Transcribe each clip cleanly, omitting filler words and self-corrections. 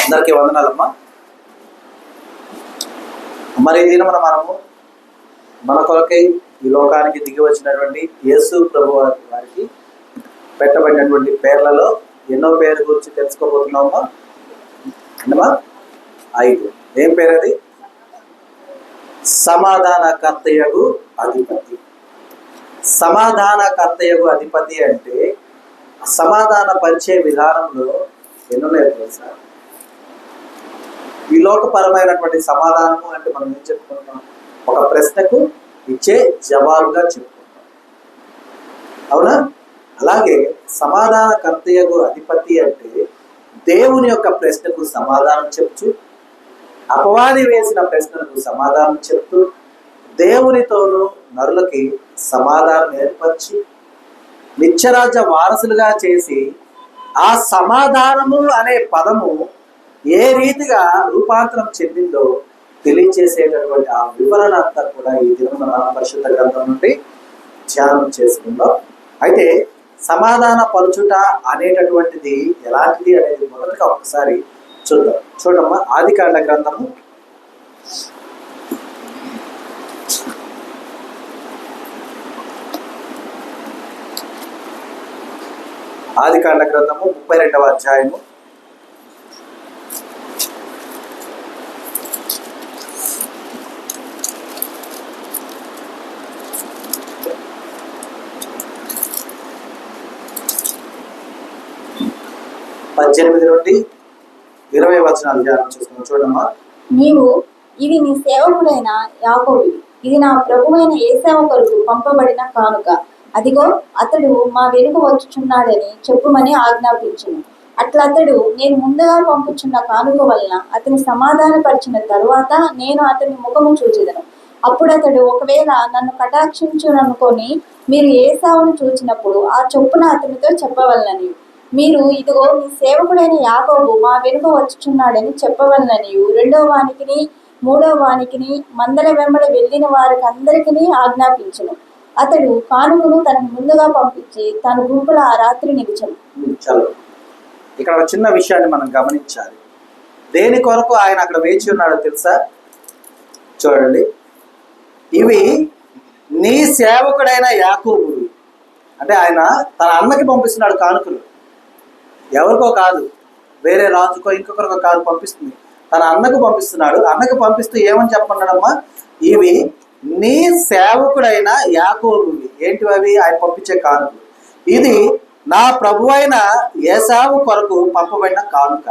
అందరికీ వందనాలమ్మా. మరి ఈ దినమున మనము మన కొరకై ఈ లోకానికి దిగి వచ్చినటువంటి యేసు ప్రభు వారికి పెట్టబడినటువంటి పేర్లలో ఎన్నో పేరు గురించి తెలుసుకోబోతున్నామమ్మా. అమ్మా 5. ఏం పేరు అది? సమాధానకర్తయగు అధిపతి. సమాధానకర్తయగు అధిపతి అంటే సమాధాన పరిచే విధానంలో ఎన్నున్నాయో తెలుసా? ఈ లోకపరమైనటువంటి సమాధానము అంటే మనం ఏం చెప్పుకుంటాం? ఒక ప్రశ్నకు ఇచ్చే జవాబుగా చెప్పుకుంటాం, అవునా? అలాగే సమాధానకర్తయగు అధిపతి అంటే దేవుని యొక్క ప్రశ్నకు సమాధానం చెప్తూ, అపవాది వేసిన ప్రశ్నలకు సమాధానం చెప్తూ, దేవునితోనూ నరులకి సమాధానం ఏర్పరిచి నిత్యరాజ్య వారసులుగా చేసి, ఆ సమాధానము అనే పదము ఏ రీతిగా రూపాంతరం చెందిందో తెలియచేసేటటువంటి ఆ వివరణ అంతా కూడా ఈ దినం మన పరిశుద్ధ గ్రంథం నుండి ధ్యానం చేసుకుందాం. అయితే సమాధాన పరుచుట అనేటటువంటిది ఎలాంటిది అనేది మొదటగా ఒకసారి చూద్దాం. చూడమ్మా, ఆదికాండ గ్రంథము 32వ అధ్యాయము 18 నుండి 20 వచనాలు ధ్యానం చేసుకున్నాం. చూడమ్మా. నీవు ఇది నీ సేవకుడైన యాకోబువి, ఇది నా ప్రభువైన యేసావు కొరకు పంపబడిన కానుక. అదిగో అతడు మా వెనుక వచ్చుచున్నాడని చెప్పుమని ఆజ్ఞాపించును. అట్లా అతడు నేను ముందుగా పంపుచున్న కానుక వలన అతని సమాధానపరిచిన తరువాత నేను అతని ముఖము చూచెదను. అప్పుడు అతడు ఒకవేళ నన్ను కటాక్షించుననుకొని మీరు యేసావును చూచినప్పుడు ఆ చొప్పున అతనితో చెప్పవలనని, మీరు ఇదిగో నీ సేవకుడైన యాకోబు మా వెనుక వచ్చుచున్నాడని చెప్పవలనని రెండవ వానికిని మూడవ వానికిని మందల వెంబడ వెళ్ళిన వారికి అందరికీ ఆజ్ఞాపించును. అతడు కానుకను తనకు ముందుగా పంపించి తన గుంపులో ఆ రాత్రి నిలిచెను. ఇక్కడ ఒక చిన్న విషయాన్ని మనం గమనించాలి. దేని కొరకు ఆయన అక్కడ వేచి ఉన్నాడో తెలుసా? చూడండి, ఇవి నీ సేవకుడైన యాకోబు అంటే ఆయన తన అన్నకి పంపిస్తున్నాడు కానుకలు. ఎవరికో కాదు, వేరే రాజుకో ఇంకొకరికో కాదు పంపిస్తుంది, తన అన్నకు పంపిస్తున్నాడు. అన్నకు పంపిస్తూ ఏమని చెప్పన్నాడమ్మా? ఇవి నీ సేవకుడైన యాకోబువి. ఏంటివి అవి? ఆయన పంపించే కానుకలు. ఇది నా ప్రభువైన యేసావు కొరకు పంపబడిన కానుక.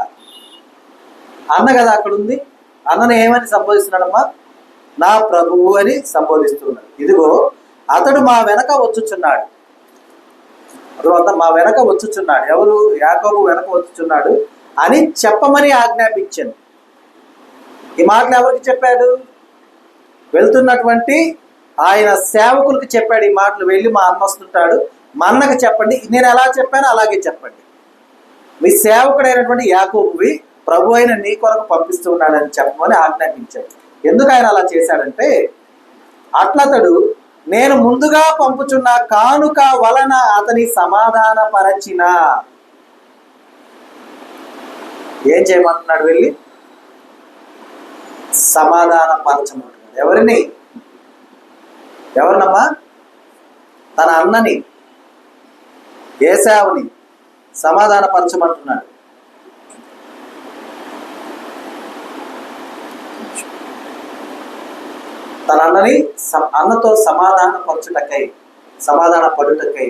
అన్న కదా అక్కడ ఉంది. అన్నను ఏమని సంబోధిస్తున్నాడమ్మా? నా ప్రభువు అని సంబోధిస్తున్నాడు. ఇదిగో అతడు మా వెనక వచ్చుచున్నాడు. తర్వాత మా వెనక వచ్చుచున్నాడు. ఎవరు? యాకోబు వెనక వచ్చుచున్నాడు అని చెప్పమని ఆజ్ఞాపించాను. ఈ మాటలు ఎవరికి చెప్పాడు? వెళ్తున్నటువంటి ఆయన సేవకులకు చెప్పాడు ఈ మాటలు. వెళ్ళి మా అన్న వస్తుంటాడు, మా అన్నకు చెప్పండి, నేను ఎలా చెప్పానో అలాగే చెప్పండి. మీ సేవకుడైనటువంటి యాకోబువి ప్రభు అయిన నీ కొరకు పంపిస్తూ ఉన్నాడని చెప్పమని ఆజ్ఞాపించాడు. ఎందుకు ఆయన అలా చేశాడంటే, అట్లతడు నేను ముందుగా పంపుచున్న కానుక వలన అతని సమాధాన పరచిన. ఏం చేయమంటున్నాడు? వెళ్ళి సమాధాన పరచమంటున్నాడు. ఎవరిని? ఎవరినమ్మా? తన అన్నని యేసావుని సమాధాన పరచమంటున్నాడు. తన అన్నని అన్నతో సమాధాన పరచుటకై, సమాధాన పడుటకై.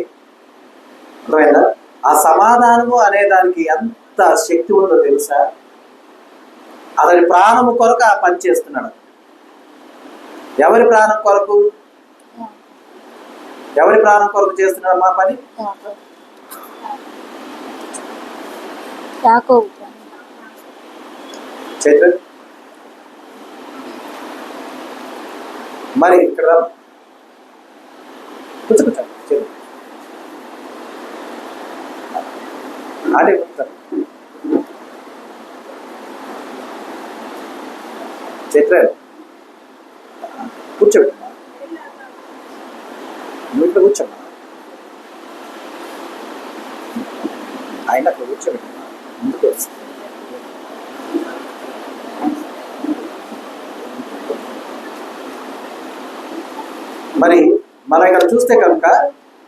అర్థమైందా? ఆ సమాధానము అనే దానికి ఎంత శక్తి ఉందో తెలుసా? అతని ప్రాణము కొరకు ఆ పని చేస్తున్నాడు. ఎవరి ప్రాణం కొరకు? ఎవరి ప్రాణం కొరకు చేస్తున్నాడు మా పని? చైత్ర మరి ఇక్కడ కూర్చోండి అదే చైత్ర కూర్చోబెట్టమ్మా, నువ్వు ఇక్కడ కూర్చోమ్మా. ఆయన అక్కడ కూర్చోబెట్టుకున్నాడు ముందుకు వచ్చి. మరి మనం ఇక్కడ చూస్తే కనుక,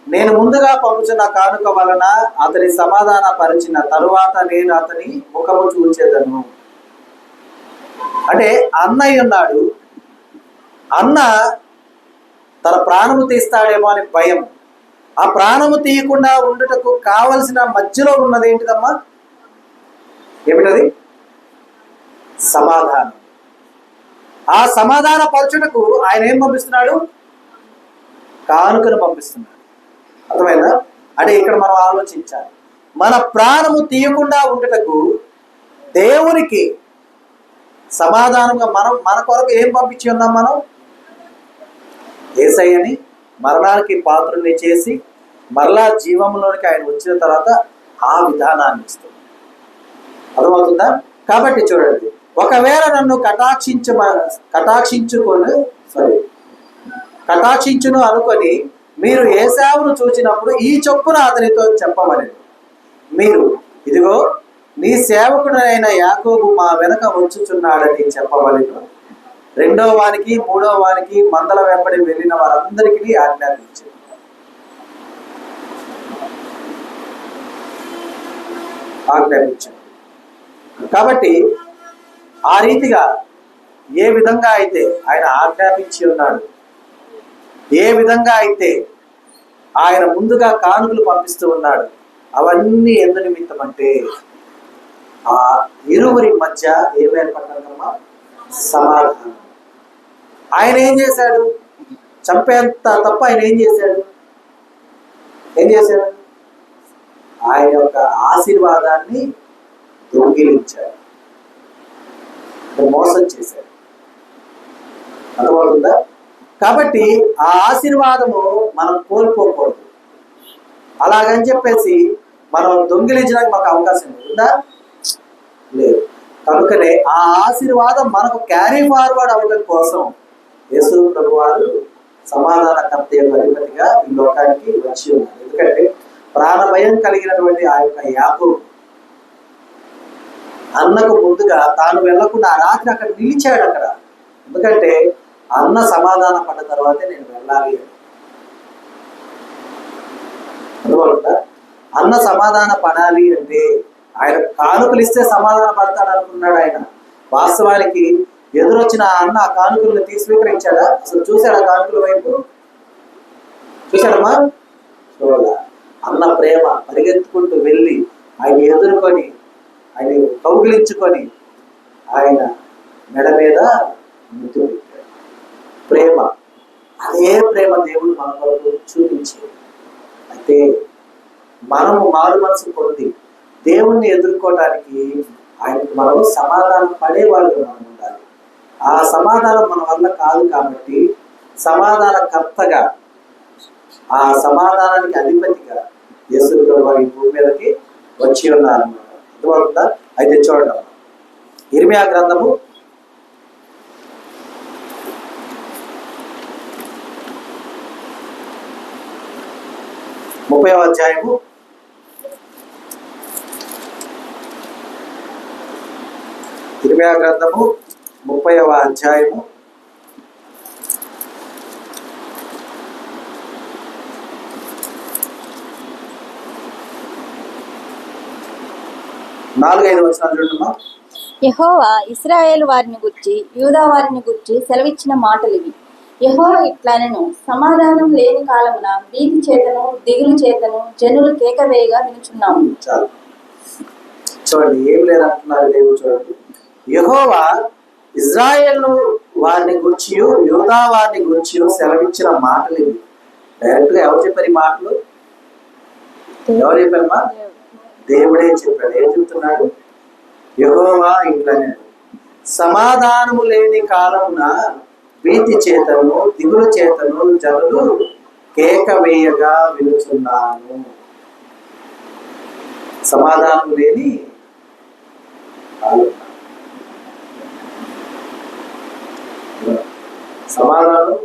నేను ముందుగా పంపుచున్న కానుక వలన అతని సమాధాన పరిచిన తరువాత నేను అతని ముఖము చూచేదను. అంటే అన్నయ్య ఉన్నాడు, అన్న తన ప్రాణము తీస్తాడేమో అని భయం. ఆ ప్రాణము తీయకుండా ఉండుటకు కావలసిన మధ్యలో ఉన్నది ఏంటిదమ్మా? ఏమిటది? సమాధానం. ఆ సమాధాన పరచుటకు ఆయన ఏం పంపిస్తున్నాడు? కానుకను పంపిస్తున్నాడు. అర్థమైందా? అంటే ఇక్కడ మనం ఆలోచించాలి, మన ప్రాణము తీయకుండా ఉండుటకు దేవునికి సమాధానంగా మన కొరకు ఏం పంపించి ఉన్నాం? మనం యేసయ్యని మరణానికి పాత్రుని చేసి మరలా జీవంలోనికి ఆయన వచ్చిన తర్వాత ఆ విధానాన్ని ఇస్తుంది. అర్థమవుతుందా? కాబట్టి చూడండి, ఒకవేళ నన్ను కటాక్షించును అనుకొని మీరు ఏశావును చూచినప్పుడు ఈ చొప్పున అతనితో చెప్పమని, మీరు ఇదిగో నీ సేవకుడైన యాకోబు మా వెనక వచ్చుచున్నాడని చెప్పవలెను. రెండో వానికి మూడో వానికి మందల వెంబడి వెళ్ళిన వారందరికీ ఆజ్ఞాపించారు. కాబట్టి ఆ రీతిగా ఏ విధంగా అయితే ఆయన ఆజ్ఞాపించి ఉన్నాడు, ఏ విధంగా అయితే ఆయన ముందుగా కానుకలు పంపిస్తూ ఉన్నాడు, అవన్నీ ఎందు నిమిత్తం అంటే ఆ ఇరువురి మధ్య ఏమేర్పడ్డామా? సమాధానం. ఆయన ఏం చేశాడు? చంపేంత తప్ప ఆయన ఏం చేశాడు? ఆయన యొక్క ఆశీర్వాదాన్ని దొంగిలించాడు, మోసం చేశాడు. అర్థమవుతుందా? కాబట్టి ఆ ఆశీర్వాదము మనం కోల్పోకూడదు. అలాగని చెప్పేసి మనం దొంగిలించడానికి మాకు అవకాశం ఉందా? లేదు. కనుకనే ఆ ఆశీర్వాదం మనకు క్యారీ ఫార్వర్డ్ అవ్వడం కోసం యేసు ప్రభువారు సమాధానకర్త అధిపతిగా ఈ లోకానికి వచ్చి ఉన్నారు. ఎందుకంటే ప్రాణభయం కలిగినటువంటి ఆ యొక్క యాకోబు అన్నకు ముందుగా తాను వెళ్లకుండా ఆ రాత్రి అక్కడ నిలిచాడు. అక్కడ ఎందుకంటే అన్న సమాధాన పడ్డ తర్వాతే నేను వెళ్ళాలి అని. అందువల్ల అన్న సమాధాన పడాలి అంటే ఆయన కానుకలు ఇస్తే సమాధాన పడతాడు అనుకున్నాడు ఆయన. వాస్తవానికి ఎదురొచ్చిన అన్న ఆ కానుకలను స్వీకరించాడా? అసలు చూశాడా కానుకల వైపు? చూశాడమ్మా? చూడాల. అన్న ప్రేమ పరిగెత్తుకుంటూ వెళ్ళి ఆయన ఎదుర్కొని ఆయన కౌగిలించుకొని ఆయన మెడ మీద ముద్దు పెట్టాడు. ప్రేమ, అదే ప్రేమ దేవుడు మన కొరకు చూపించాడు. అయితే మనము మారు మనసు పొంది దేవుణ్ణి ఎదుర్కోవడానికి ఆయనకు మనం సమాధానం పడేవాళ్ళు మనం ఉండాలి. ఆ సమాధానం మన వల్ల కాదు కాబట్టి సమాధానకర్తగా, ఆ సమాధానానికి అధిపతిగా యేసు ప్రభువు ఈ భూమి మీదకి వచ్చి ఉన్నారు అన్నమాట. అర్థమవుతుందా? అయితే చూడండి, ఇర్మియా గ్రంథము 30వ అధ్యాయము 30వ అధ్యాయము 4-5 వచనాలు చూడమ్మా. యెహోవా ఇశ్రాయేలు వారిని గురించి యూదా వారిని గురించి సెలవిచ్చిన మాటలు ఇవి. యెహోవా ఇట్లనెను, సమాధానం లేని కాలమున భీతి చేతను దిగులు చేతను జనులు కేక వేయగా వినుచున్నాము. చాలు చూడండి, ఏం లేదంటున్నారు దేవుడు. చూడండి, యెహోవా ఇజ్రాయేలు వారిని గురించి యూదా వారిని గురించి సెలవిచ్చిన మాటలు ఇవి. డైరెక్ట్ గా ఎవరు చెప్పారు ఈ మాటలు? ఎవరు చెప్పారమ్మా? దేవుడే చెప్పాడు. ఏం చెప్తున్నాడు? యెహోవా ఇట్లనే, సమాధానము లేని కాలమున భీతి చేతను దిగులు చేతను జనులు కేక వేయగా వినుచున్నాను. సమాధానం లేని సమాధానం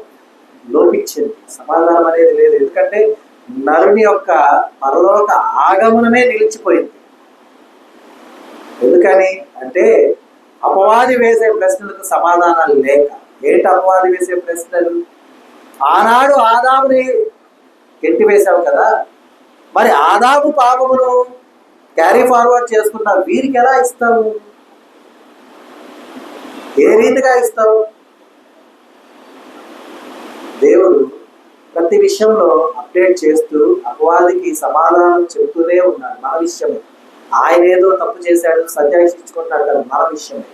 లోపించింది. సమాధానం అనేది లేదు. ఎందుకంటే నరుని యొక్క పరలోక ఆగమనమే నిలిచిపోయింది. ఎందుకని అంటే అపవాది వేసే ప్రశ్నలకు సమాధానాలు లేక. ఏంటి అపవాది వేసే ప్రశ్నలు? ఆనాడు ఆదాముని ఎత్తి వేశావు కదా, మరి ఆదాము పాపమును క్యారీ ఫార్వర్డ్ చేసుకున్న వీరికి ఎలా ఇస్తావు? ఏ రీతిగా ఇస్తావు? దేవుడు ప్రతి విషయంలో అప్డేట్ చేస్తూ అపవాదికి సమాధానం చెబుతూనే ఉన్నాడు. మన విషయమే. ఆయన ఏదో తప్పు చేశాడు సత్యాశించుకుంటాడు కదా, మన విషయమే.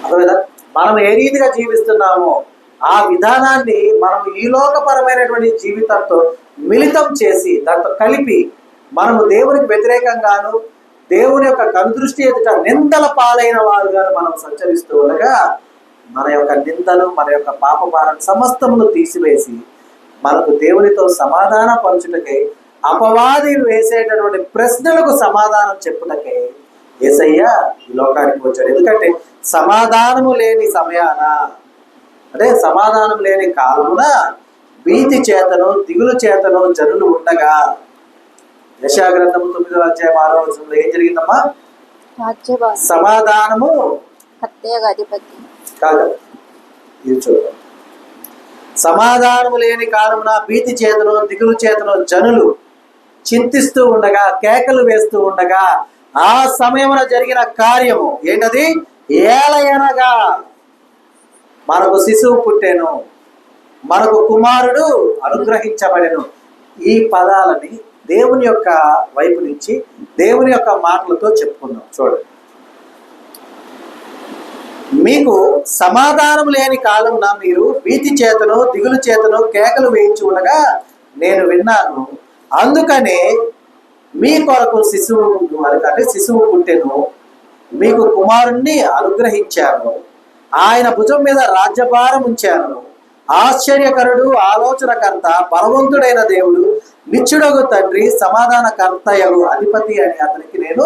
అర్థమైందా? మనం ఏ రీతిగా జీవిస్తున్నామో ఆ విధానాన్ని మనం ఈ లోకపరమైనటువంటి జీవితంతో మిళితం చేసి దాంతో కలిపి మనము దేవునికి వ్యతిరేకంగాను దేవుని యొక్క కనుదృష్టి ఎదుట నిందల పాలైన వారుగాను మనం సంచరిస్తూ ఉండగా మన యొక్క నిందలు, మన యొక్క పాప భారం సమస్తమును తీసివేసి మనకు దేవునితో సమాధాన పరచుటకై అపవాది వేసేటటువంటి ప్రశ్నలకు సమాధానం చెప్పుటకై యేసయ్య ఈ లోకానికి వచ్చాడు. ఎందుకంటే సమాధానము లేని సమయాన, అంటే సమాధానం లేని కాలమున భీతి చేతను దిగులు చేతను జనులు ఉండగా. యెషయా గ్రంథము 9వ అధ్యాయం 6వ వచనంలో ఏం జరిగిందమ్మా? సమాధానము కాదు, ఇది చూడండి. సమాధానము లేని కాలమున భీతి చేతను దిగులు చేతను జనులు చింతిస్తూ ఉండగా, కేకలు వేస్తూ ఉండగా, ఆ సమయమున జరిగిన కార్యము ఏంటది? ఏలయనగా మనకు శిశువు పుట్టెను, మనకు కుమారుడు అనుగ్రహించబడెను. ఈ పదాలని దేవుని యొక్క వైపు నుంచి దేవుని యొక్క మాటలతో చెప్పుకుందాం. చూడండి, మీకు సమాధానం లేని కాలంలో మీరు భీతి చేతను దిగులు చేతను కేకలు వేయించి ఉండగా నేను విన్నాను. అందుకనే మీ కొరకు శిశువు, అంటే శిశువు పుట్టెను, మీకు కుమారుణ్ణి అనుగ్రహించాను, ఆయన భుజం మీద రాజ్యభారం ఉంచాను. ఆశ్చర్యకరుడు, ఆలోచనకర్త, బలవంతుడైన దేవుడు, నిత్యుడగు తండ్రి, సమాధానకర్తయగు అధిపతి అని అతనికి నేను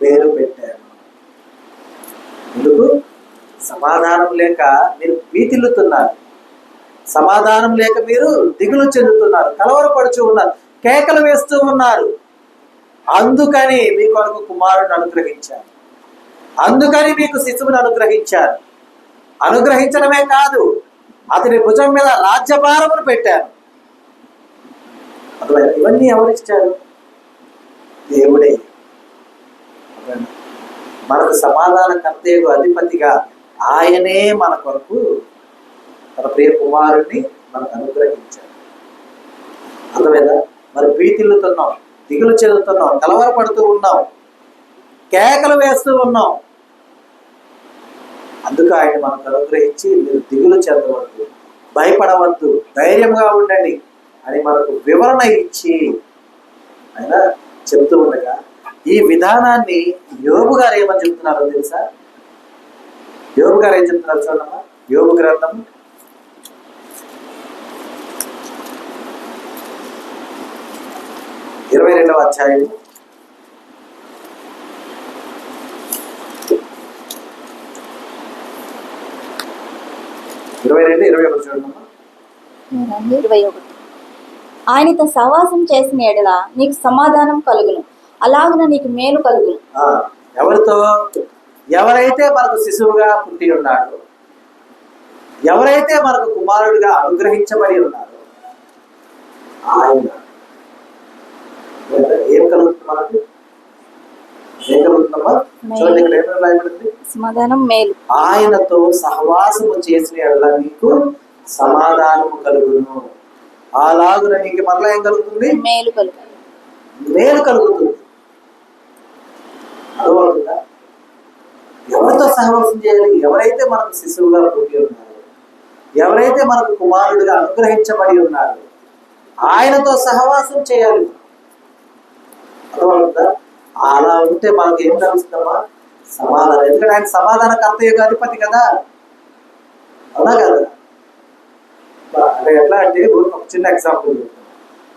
పేరు పెట్టాను. ఎందుకు? సమాధానం లేక మీరు భీతిల్లుతున్నారు, సమాధానం లేక మీరు దిగులు చెందుతున్నారు, కలవరపడుచు ఉన్నారు, కేకలు వేస్తూ ఉన్నారు. అందుకని మీ కొరకు కుమారుడిని అనుగ్రహించాను, అందుకని మీకు శిశువుని అనుగ్రహించాను. అనుగ్రహించడమే కాదు, అతని భుజం మీద రాజ్యభారమును పెట్టాను. అర్థమైందా? ఇవన్నీ ఎవరిచ్చారు? దేవుడే. మనకు సమాధానకర్తయగు అధిపతిగా ఆయనే మన కొరకు తన ప్రియ కుమారుడిని మనకు అనుగ్రహించాడు. అర్థమైందా? మరి భీతిల్లుతున్నాం, దిగులు చెందుతున్నాం, కలవరపడుతూ ఉన్నాం, కేకలు వేస్తూ ఉన్నాం. అందుకు ఆయన మనకు అనుగ్రహించి మీరు దిగులు చెందవద్దు, భయపడవద్దు, ధైర్యంగా ఉండండి అని మనకు వివరణ ఇచ్చి ఆయన చెప్తూ ఉండగా, ఈ విధానాన్ని యోబు గారు ఏమని చెప్తున్నారో తెలుసా? యోబు గారు ఏం చెప్తున్నారు చూడమ్మా. యోబు గ్రంథం 22వ అధ్యాయం 22-21 చూడమ్మా. 21. ఆయనతో సహవాసం చేసిన ఎడల నీకు సమాధానం కలుగును, అలాగున నీకు మేలు కలుగును. ఎవరితో? ఎవరైతే మనకు శిశువుగా పుట్టి ఉన్నాడో, ఎవరైతే మనకు కుమారుడిగా అనుగ్రహించబడి ఉన్నాడో ఆయన ఏం కలుగుతుంది మనకు? ఏం కలుగుతుందమ్మా? చూడండి, ఇక్కడ ఏమైనా రాయబడింది? సమాధానం, మేలు. ఆయనతో సహవాసము చేసిన ఎడల నీకు సమాధానము కలుగును, అలాగున నీకు మరలా ఏం కలుగుతుంది? మేలు కలుగుతుంది. మేలు కలుగుతుంది. అర్థమవుతుందా? ఎవరితో సహవాసం చేయాలి? ఎవరైతే మనకు శిశువుగా పుట్టి ఉన్నారో, ఎవరైతే మనకు కుమారుడిగా అనుగ్రహించబడి ఉన్నారో ఆయనతో సహవాసం చేయాలి. అర్థమవుతుందా? అలా ఉంటే మనకు ఏం కలుగుతుందమ్మా? సమాధానం. ఎందుకంటే ఆయన సమాధానకర్తయ్య అధిపతి కదా, అవునా కదా? అంటే ఎట్లా అంటే, ఒక చిన్న ఎగ్జాంపుల్.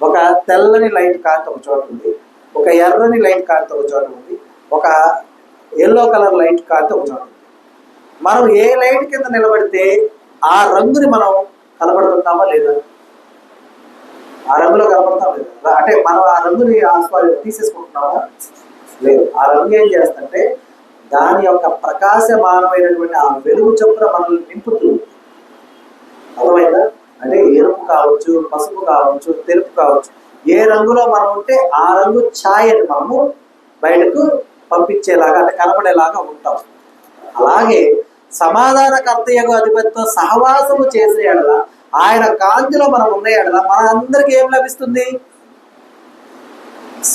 ఒక తెల్లని లైట్ కాంతి ఒక చోట ఉంది, ఒక ఎర్రని లైట్ కాంతి ఒక చోట ఉంది, ఒక ఎల్లో కలర్ లైట్ కాంతి ఒక చోట ఉంది. మనం ఏ లైట్ కింద నిలబడితే ఆ రంగుని మనం కనబడుతుంటామా లేదా? ఆ రంగులో కనబడతాం లేదా? అంటే మనం ఆ రంగుని తీసేసుకుంటున్నామా? లేదు. ఆ రంగు ఏం చేస్తుంటే దాని యొక్క ప్రకాశమానమైనటువంటి ఆ వెలుగు చొప్పున మనల్ని నింపుతుంది. అర్థమైందా? అంటే ఎరుపు కావచ్చు, పసుపు కావచ్చు, తెలుపు కావచ్చు, ఏ రంగులో మనం ఉంటే ఆ రంగు ఛాయని మనము బయటకు పంపించేలాగా అంటే కనపడేలాగా ఉంటాం. అలాగే సమాధానకర్తయ్యకు అధిపతితో సహవాసము చేసే ఎడల ఆయన కాంతిలో మనం ఉన్న ఎడల మన అందరికీ ఏం లభిస్తుంది?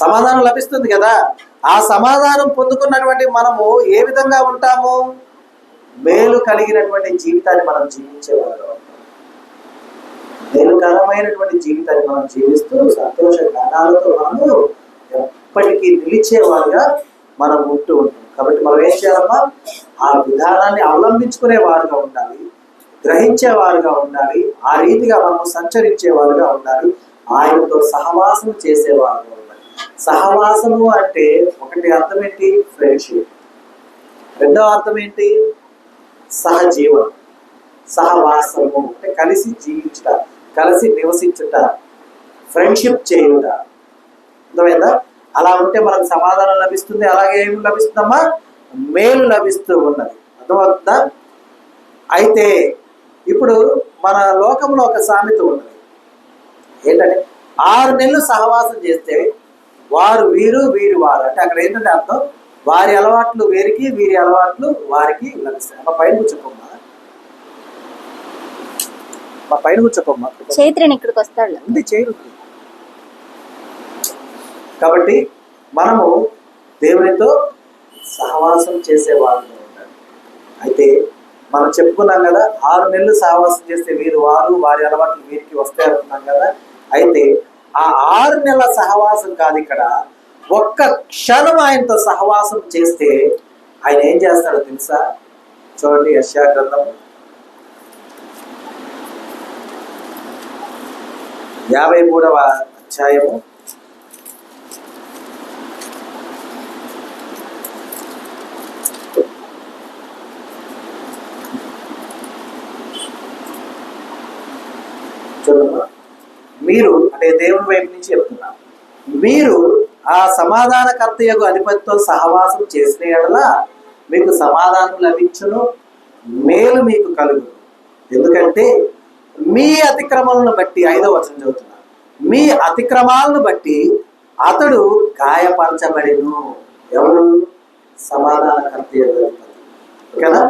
సమాధానం లభిస్తుంది కదా. ఆ సమాధానం పొందుకున్నటువంటి మనము ఏ విధంగా ఉంటాము? మేలు కలిగినటువంటి జీవితాన్ని మనం జీవించేవాళ్ళం. మేలుకరమైనటువంటి జీవితాన్ని మనం జీవిస్తూ సంతోష గానాలతో మనము ఎప్పటికీ నిలిచేవారుగా మనం ఉంటూ ఉంటాం. కాబట్టి మనం ఏం చేయాలమ్మా? ఆ విధానాన్ని అవలంబించుకునే వారుగా ఉండాలి, గ్రహించేవారుగా ఉండాలి, ఆ రీతిగా మనం సంచరించేవారుగా ఉండాలి, ఆయనతో సహవాసం చేసేవారుగా ఉండాలి. సహవాసము అంటే ఒకటి అర్థం ఏంటి? ఫ్రెండ్షిప్. రెండవ అర్థం ఏంటి? సహజీవనం. సహవాసము అంటే కలిసి జీవించుట, కలిసి నివసించుట, ఫ్రెండ్షిప్ చేయుట. అర్థమైందా? అలా ఉంటే మనకు సమాధానం లభిస్తుంది. అలాగే ఏమి లభిస్తుందమ్మా? మేలు లభిస్తూ ఉన్నది. అర్థమవుతుందా? అయితే ఇప్పుడు మన లోకంలో ఒక సామెత ఉన్నది. ఏంటంటే 6 నెలలు సహవాసం చేస్తే వారు వీరు, వీరు వారు. అంటే అక్కడ ఏంటంటే అర్థం, వారి అలవాట్లు వీరికి, వీరి అలవాట్లు వారికి లభిస్తాయి. మా పైన కూర్చోమ్మా, మా పైన కూర్చోమ్మా. చైత్రని ఇక్కడికి వస్తాడు ఉంది చేయరు. కాబట్టి మనము దేవునితో సహవాసం చేసేవాళ్ళుగా ఉండాలి. అయితే మనం చెప్పుకున్నాం కదా, 6 నెలలు సహవాసం చేస్తే వీరు వారు, వారి అలవాట్లు వీరికి వస్తాయి అనుకున్నాం కదా. అయితే ఆ 6 నెలల సహవాసం కాదు, ఇక్కడ ఒక్క క్షణం ఆయనతో సహవాసం చేస్తే ఆయన ఏం చేస్తాడో తెలుసా? చూడండి, యెషయా గ్రంథం 53వ అధ్యాయము 'చూడమ్మా, మీరు అంటే దేవుని వైపు నుంచి చెప్తున్నా, మీరు ఆ సమాధానకర్తయగు అధిపతితో సహవాసం చేసిన యెడల మీకు సమాధానం లభించును, మేలు మీకు కలుగును. ఎందుకంటే మీ అతిక్రమాలను బట్టి, 5వ వచనం చదువుతున్నా, మీ అతిక్రమాలను బట్టి అతడు గాయపరచబడిను. ఎవరు? సమాధానకర్తయగు అధిపతి. ఓకేనా?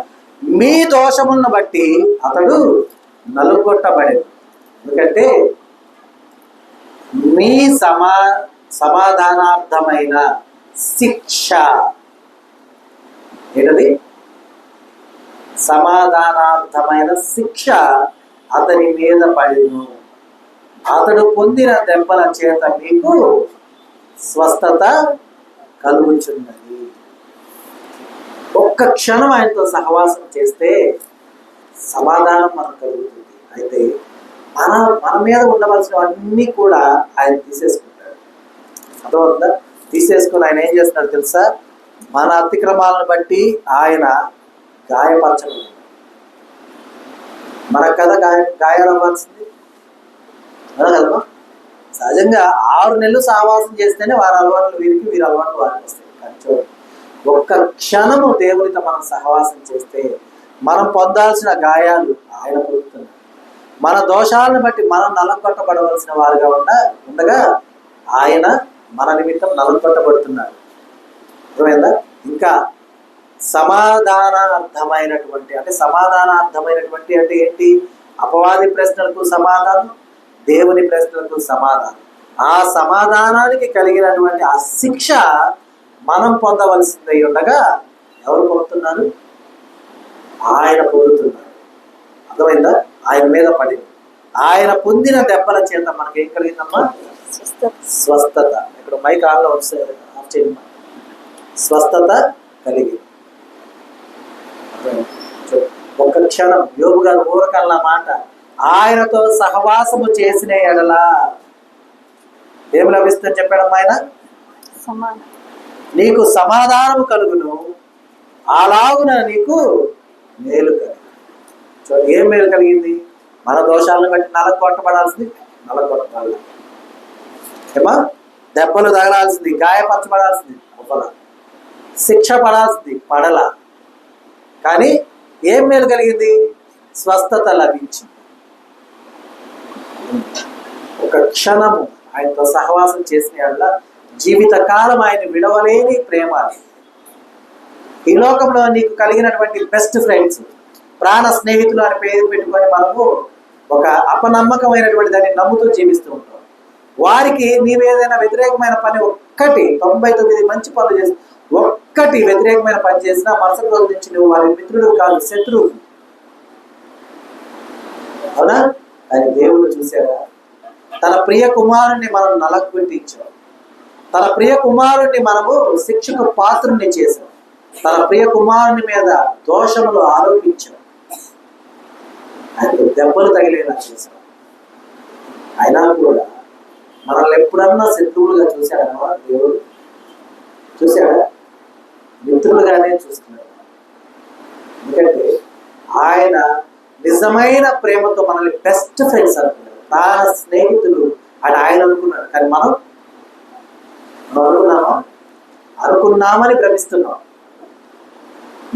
మీ దోషములను బట్టి అతడు నలుగొట్టబడెను. ఎందుకంటే మీ సమాధానార్థమైన శిక్ష ఏంటది? సమాధానార్థమైన శిక్ష అతని మీద పడిను. అతడు పొందిన దెబ్బల చేత మీకు స్వస్థత కలుగుచున్నది. ఒక్క క్షణం ఆయనతో సహవాసం చేస్తే సమాధానం మనకు కలుగుతుంది. అయితే మన మీద ఉండవలసినవన్నీ కూడా ఆయన తీసేసుకుంటాడు. అర్థమవుతుందా? తీసేసుకుని ఆయన ఏం చేస్తున్నాడు తెలుసా? మన అతిక్రమాలను బట్టి ఆయన గాయపరచడం. మనకు కదా గాయాలు అవ్వాల్సింది కదమ్మా. సహజంగా 6 నెలలు సహవాసం చేస్తేనే వారి అలవాట్లు వీరికి, వీరి అలవాట్లు వారికి వస్తాయి. కానీ చూడండి, ఒక్క క్షణము దేవునితో మనం సహవాసం చేస్తే మనం పొందాల్సిన గాయాలు ఆయన పొందుతున్నారు. మన దోషాలను బట్టి మనం నలగొట్టబడవలసిన వారుగా ఉండగా ఆయన మన నిమిత్తం నలగొట్టబడుతున్నారు. అర్థమైందా? ఇంకా సమాధానార్థమైనటువంటి అంటే ఏంటి? అపవాది ప్రశ్నలకు సమాధానం, దేవుని ప్రశ్నలకు సమాధానం. ఆ సమాధానానికి కలిగినటువంటి ఆ శిక్ష మనం పొందవలసిందై ఉండగా ఎవరు పొందుతున్నారు? ఆయన పొందుతున్నారు. అర్థమైందా? ఆయన మీద పడింది. ఆయన పొందిన దెబ్బల చేత మనకేం కలిగిందమ్మా? స్వస్థత. ఇక్కడ మైక్ ఆన్లో ఆఫ్ చేయండి. స్వస్థత కలిగింది. ఒక్క క్షణం యోబు గారు ఊరకల్ల మాట, ఆయనతో సహవాసము చేసిన ఎడల ఏమి లభిస్తుందని చెప్పాడమ్మా ఆయన? నీకు సమాధానము కలుగును, అలాగున నీకు మేలు కలిగి. ఏం మేలు కలిగింది? మన దోషాలను బట్టి నలగొట్టబడాల్సింది నలగొట్టబడాలి, ఏమా? దెబ్బలు తగలాల్సింది, గాయపరచబడాల్సింది. శిక్ష పడాల్సింది, పడల. కానీ ఏం మేలు కలిగింది? స్వస్థత లభించింది. ఒక క్షణము ఆయనతో సహవాసం చేసిన వల్ల జీవితకాలం ఆయన విడవలేని ప్రేమ. ఈ లోకంలో నీకు కలిగినటువంటి బెస్ట్ ఫ్రెండ్స్, ప్రాణ స్నేహితులు అని పేరు పెట్టుకొని మనము ఒక అపనమ్మకమైనటువంటి దాన్ని నమ్ముతూ జీవిస్తూ ఉంటాం. వారికి నీవేదైనా వ్యతిరేకమైన పని ఒక్కటి, 99 మంచి పనులు చేసి ఒక్కటి వ్యతిరేకమైన పని చేసినా మరుసటి రోజు నుంచి నువ్వు వారి మిత్రుడు కాదు, శత్రువు. అవునా? కానీ దేవుడు చూసారా, తన ప్రియ కుమారుణ్ణి మనం నలగొట్టించాం, తన ప్రియ కుమారుణ్ణి మనము శిక్షకు పాత్రుణ్ణి చేశాం, తన ప్రియ కుమారుని మీద దోషములు ఆరోపించాం, ఆయనకు దెబ్బలు తగిలేలా చేశాం. అయినా కూడా మనల్ని ఎప్పుడన్నా శత్రువులుగా చూశాడమ్మా దేవుడు? చూశాడా? మిత్రులుగానే చూస్తున్నాడు. ఎందుకంటే ఆయన నిజమైన ప్రేమతో మనల్ని బెస్ట్ ఫ్రెండ్స్ అనుకున్నాడు, ప్రాణ స్నేహితులు అని ఆయన అనుకున్నాడు. కానీ మనం అనుకున్నామని భ్రమిస్తున్నాం.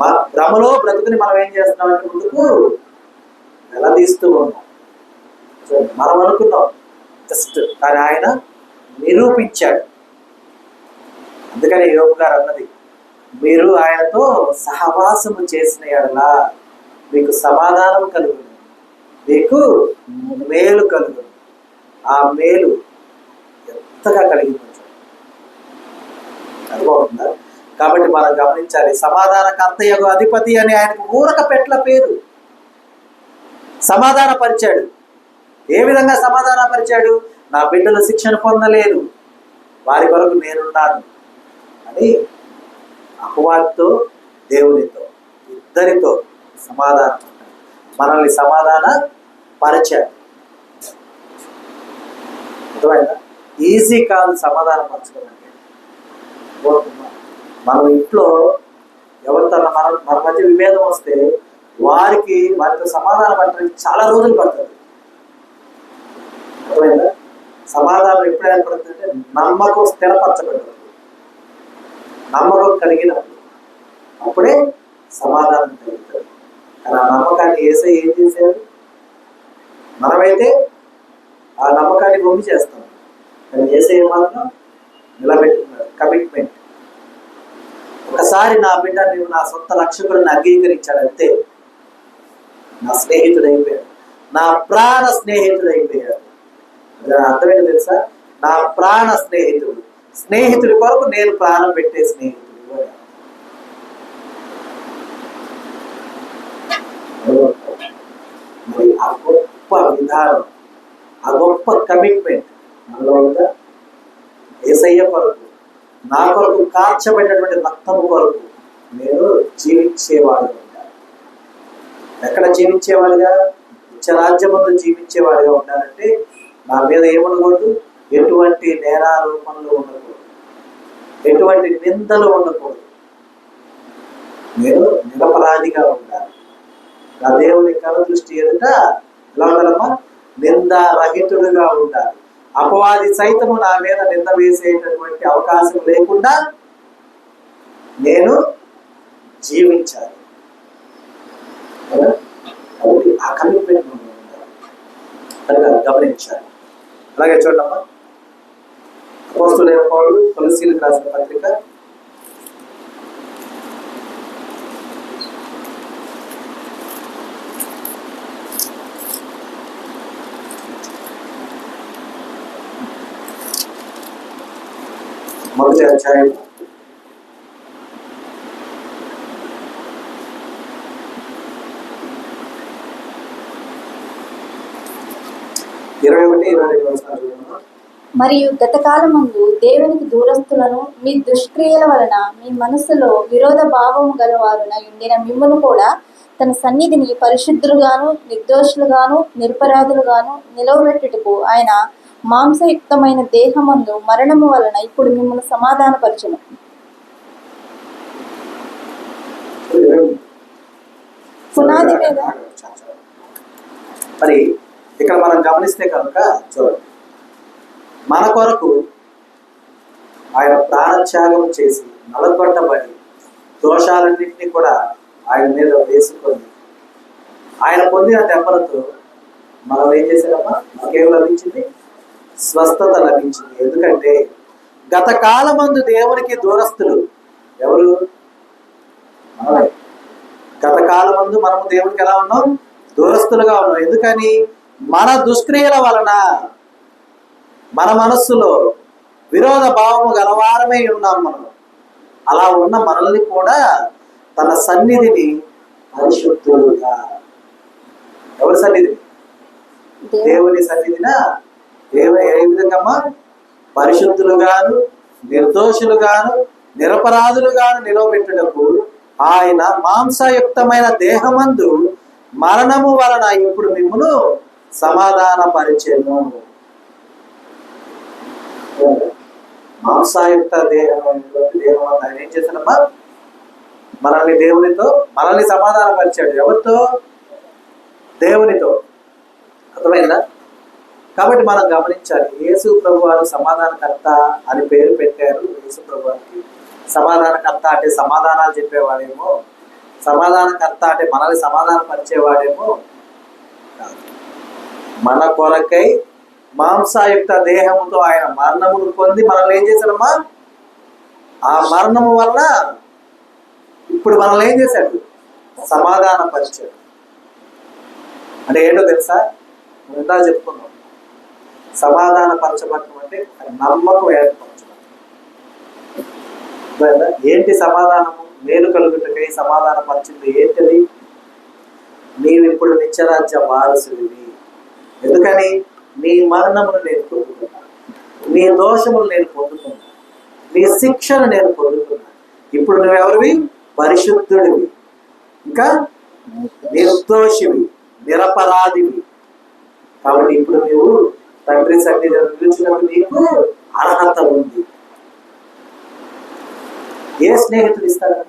మా భ్రమలో బ్రతుకుని మనం ఏం చేస్తున్నామంటే ముందుకు వెలదీస్తూ ఉన్నాం. మనం అనుకున్నాం జస్ట్, కానీ ఆయన నిరూపించాడు. అందుకని యోబు గారు అన్నది, మీరు ఆయనతో సహవాసము చేసిన యెడల మీకు సమాధానం కలుగును, మీకు మేలు కలుగును. ఆ మేలు ఎంతగా కలిగిందో అనుభవంగా. కాబట్టి మనం గమనించాలి, సమాధానకర్తయగు అధిపతి అని ఆయనకు ఊరక పెట్ల పేరు. సమాధాన పరిచాడు. ఏ విధంగా సమాధాన పరిచాడు? నా బిడ్డలు శిక్షణ పొందలేదు, వారి కొరకు నేనున్నాను అని అపవాదితో దేవునితో ఇద్దరితో సమాధానం, మనల్ని సమాధాన పరిచాడు. అర్థమైందా? ఈజీ కాదు సమాధానం పరచడం అంటే. మనం ఇంట్లో ఎవరితో మన మధ్య విభేదం వస్తే వారితో సమాధానం పడటానికి చాలా రోజులు పడుతుంది. అర్థమైందా? సమాధానం ఎప్పుడు ఏర్పడుతుందంటే నమ్మకం స్థిరపరచబడుతుంది. నమ్మకం కలిగినప్పుడు అప్పుడే సమాధానం కలుగుతుంది. కానీ ఆ నమ్మకాన్ని యేసయ్య ఏం చేశాడు? మనమైతే ఆ నమ్మకాన్ని భూమి చేస్తాం, కానీ యేసయ్య మాత్రం నిలబెట్టుకున్నాడు. కమిట్మెంట్. ఒకసారి నా బిడ్డ నువ్వు నా సొంత రక్షకుడిని అంగీకరించాడంతే నా స్నేహితుడైపోయాడు, నా ప్రాణ స్నేహితుడైపోయాడు. అర్థమైంది తెలుసా? నా ప్రాణ స్నేహితుడు. స్నేహితుడి కొరకు నేను ప్రాణం పెట్టే స్నేహితుడు. మరి ఆ గొప్ప విధానం, ఆ గొప్ప కమిట్మెంట్ మనలో ఉందా? యేసయ్య కొరకు, నా కొరకు కార్చబడినటువంటి రక్తము కొరకు నేను జీవించేవాడుగా ఉండాలి. ఎక్కడ జీవించేవాడుగా? నిత్యరాజ్యమందు జీవించేవాడుగా ఉండాలంటే నా మీద ఏముండకూడదు? ఎటువంటి నేరారోపణలు ఉండకూడదు, ఎటువంటి నిందలు ఉండకూడదు. నేను నిరపరాధిగా ఉండాలి. నా దేవుని కనుదృష్టి ఎదుట ఎలా ఉండాలమ్మా? నిందారహితుడుగా ఉండాలి. అపవాది సైతము నా మీద నింద వేసేటటువంటి అవకాశం లేకుండా నేను జీవించాలి. కాబట్టి ఆ కమిట్మెంట్ గమనించాలి. అలాగే చూడమ్మా, అపోస్తలుడైన పౌలు కొలస్సీయులకు రాసిన పత్రిక 1వ అధ్యాయం 21-22 వచనాలు. మరియు గతకాలమందు దేవునికి దూరస్తులను మీ దుష్క్రియల వలన మీ మనస్సులో విరోధ భావము గలవారున ఉండిన మిమ్మును కూడా తన సన్నిధిని పరిశుద్ధులుగాను నిర్దోషులుగాను నిరపరాధులుగాను నిలవబెట్టుటకు ఆయన మాంసయుక్తమైన దేహమందు మరణము వలన ఇప్పుడు మిమ్మల్ని సమాధానపరచును. పునాది మీద మరి ఇక్కడ మనం గమనిస్తే కనుక చూడండి, మన కొరకు ఆయన ప్రాణత్యాగం చేసి నలగొట్టబడి దోషాలన్నింటినీ కూడా ఆయన మీద వేసుకొని ఆయన పొందిన దెబ్బలతో మనం ఏం చేశారమ్మా, మనకేం లభించింది? స్వస్థత లభించింది. ఎందుకంటే గత కాలమందు దేవునికి దూరస్తులు ఎవరు? మనమే. గత కాలమందు మనము దేవునికి ఎలా ఉన్నాం? దూరస్తులుగా ఉన్నాం. ఎందుకని? మన దుష్క్రియల వలన మన మనస్సులో విరోధ భావము గలవారమై ఉన్నాం మనం. అలా ఉన్న మనల్ని కూడా తన సన్నిధిని పరిశుద్ధులుగా, ఎవరి సన్నిధి? దేవుని సన్నిధిన ఏ విధంగా పరిశుద్ధులుగాను, నిర్దోషులుగాను, నిరపరాధులుగాను నిలవబెట్టుటకు ఆయన మాంసయుక్తమైన దేహమందు మరణము వలన ఇప్పుడు మిమ్మును సమాధాన పరిచెను. మాంసాయుక్త దేహం ఆయన ఏం చేశాడమ్మా? మనల్ని సమాధాన పరిచాడు. ఎవరితో? దేవునితో. అర్థమైందా? కాబట్టి మనం గమనించాలి, యేసు ప్రభు వారు సమాధానకర్త అని పేరు పెట్టారు. యేసు ప్రభు వారికి సమాధానకర్త అంటే సమాధానాలు చెప్పేవాడేమో, సమాధానకర్త అంటే మనల్ని సమాధాన పరిచేవాడేమో. మన కొరకై మాంసాయుక్త దేహముతో ఆయన మరణమును పొంది మనల్ని ఏం చేశాడమ్మా? ఆ మరణము వలన ఇప్పుడు మనల్ని ఏం చేశాడు? సమాధాన పరిచాడు. అంటే ఏంటో తెలుసా? ముందా చెప్పుకున్నాం, సమాధాన పరచబడటం అంటే నమ్మకం ఏర్పరచడం. ఏంటి సమాధానము? మేలు కలుగుటకై సమాధాన పరిచింది ఏంటిది? నీవు ఇప్పుడు నిత్యరాజ్య వారసుడివి. ఎందుకని? నీ మరణమును నేను పొందుకున్నా, నీ దోషములు నేను పొందుకున్నా, నీ శిక్షను నేను పొందుకున్నా. ఇప్పుడు నువ్వెవరివి? పరిశుద్ధుడివి, ఇంకా నిర్దోషివి, నిరపరాధివి. కాబట్టి ఇప్పుడు నువ్వు తండ్రి సన్నిధిని పిలిచినప్పుడు నీకు అర్హత ఉంది. ఏ స్నేహితులు ఇస్తారా?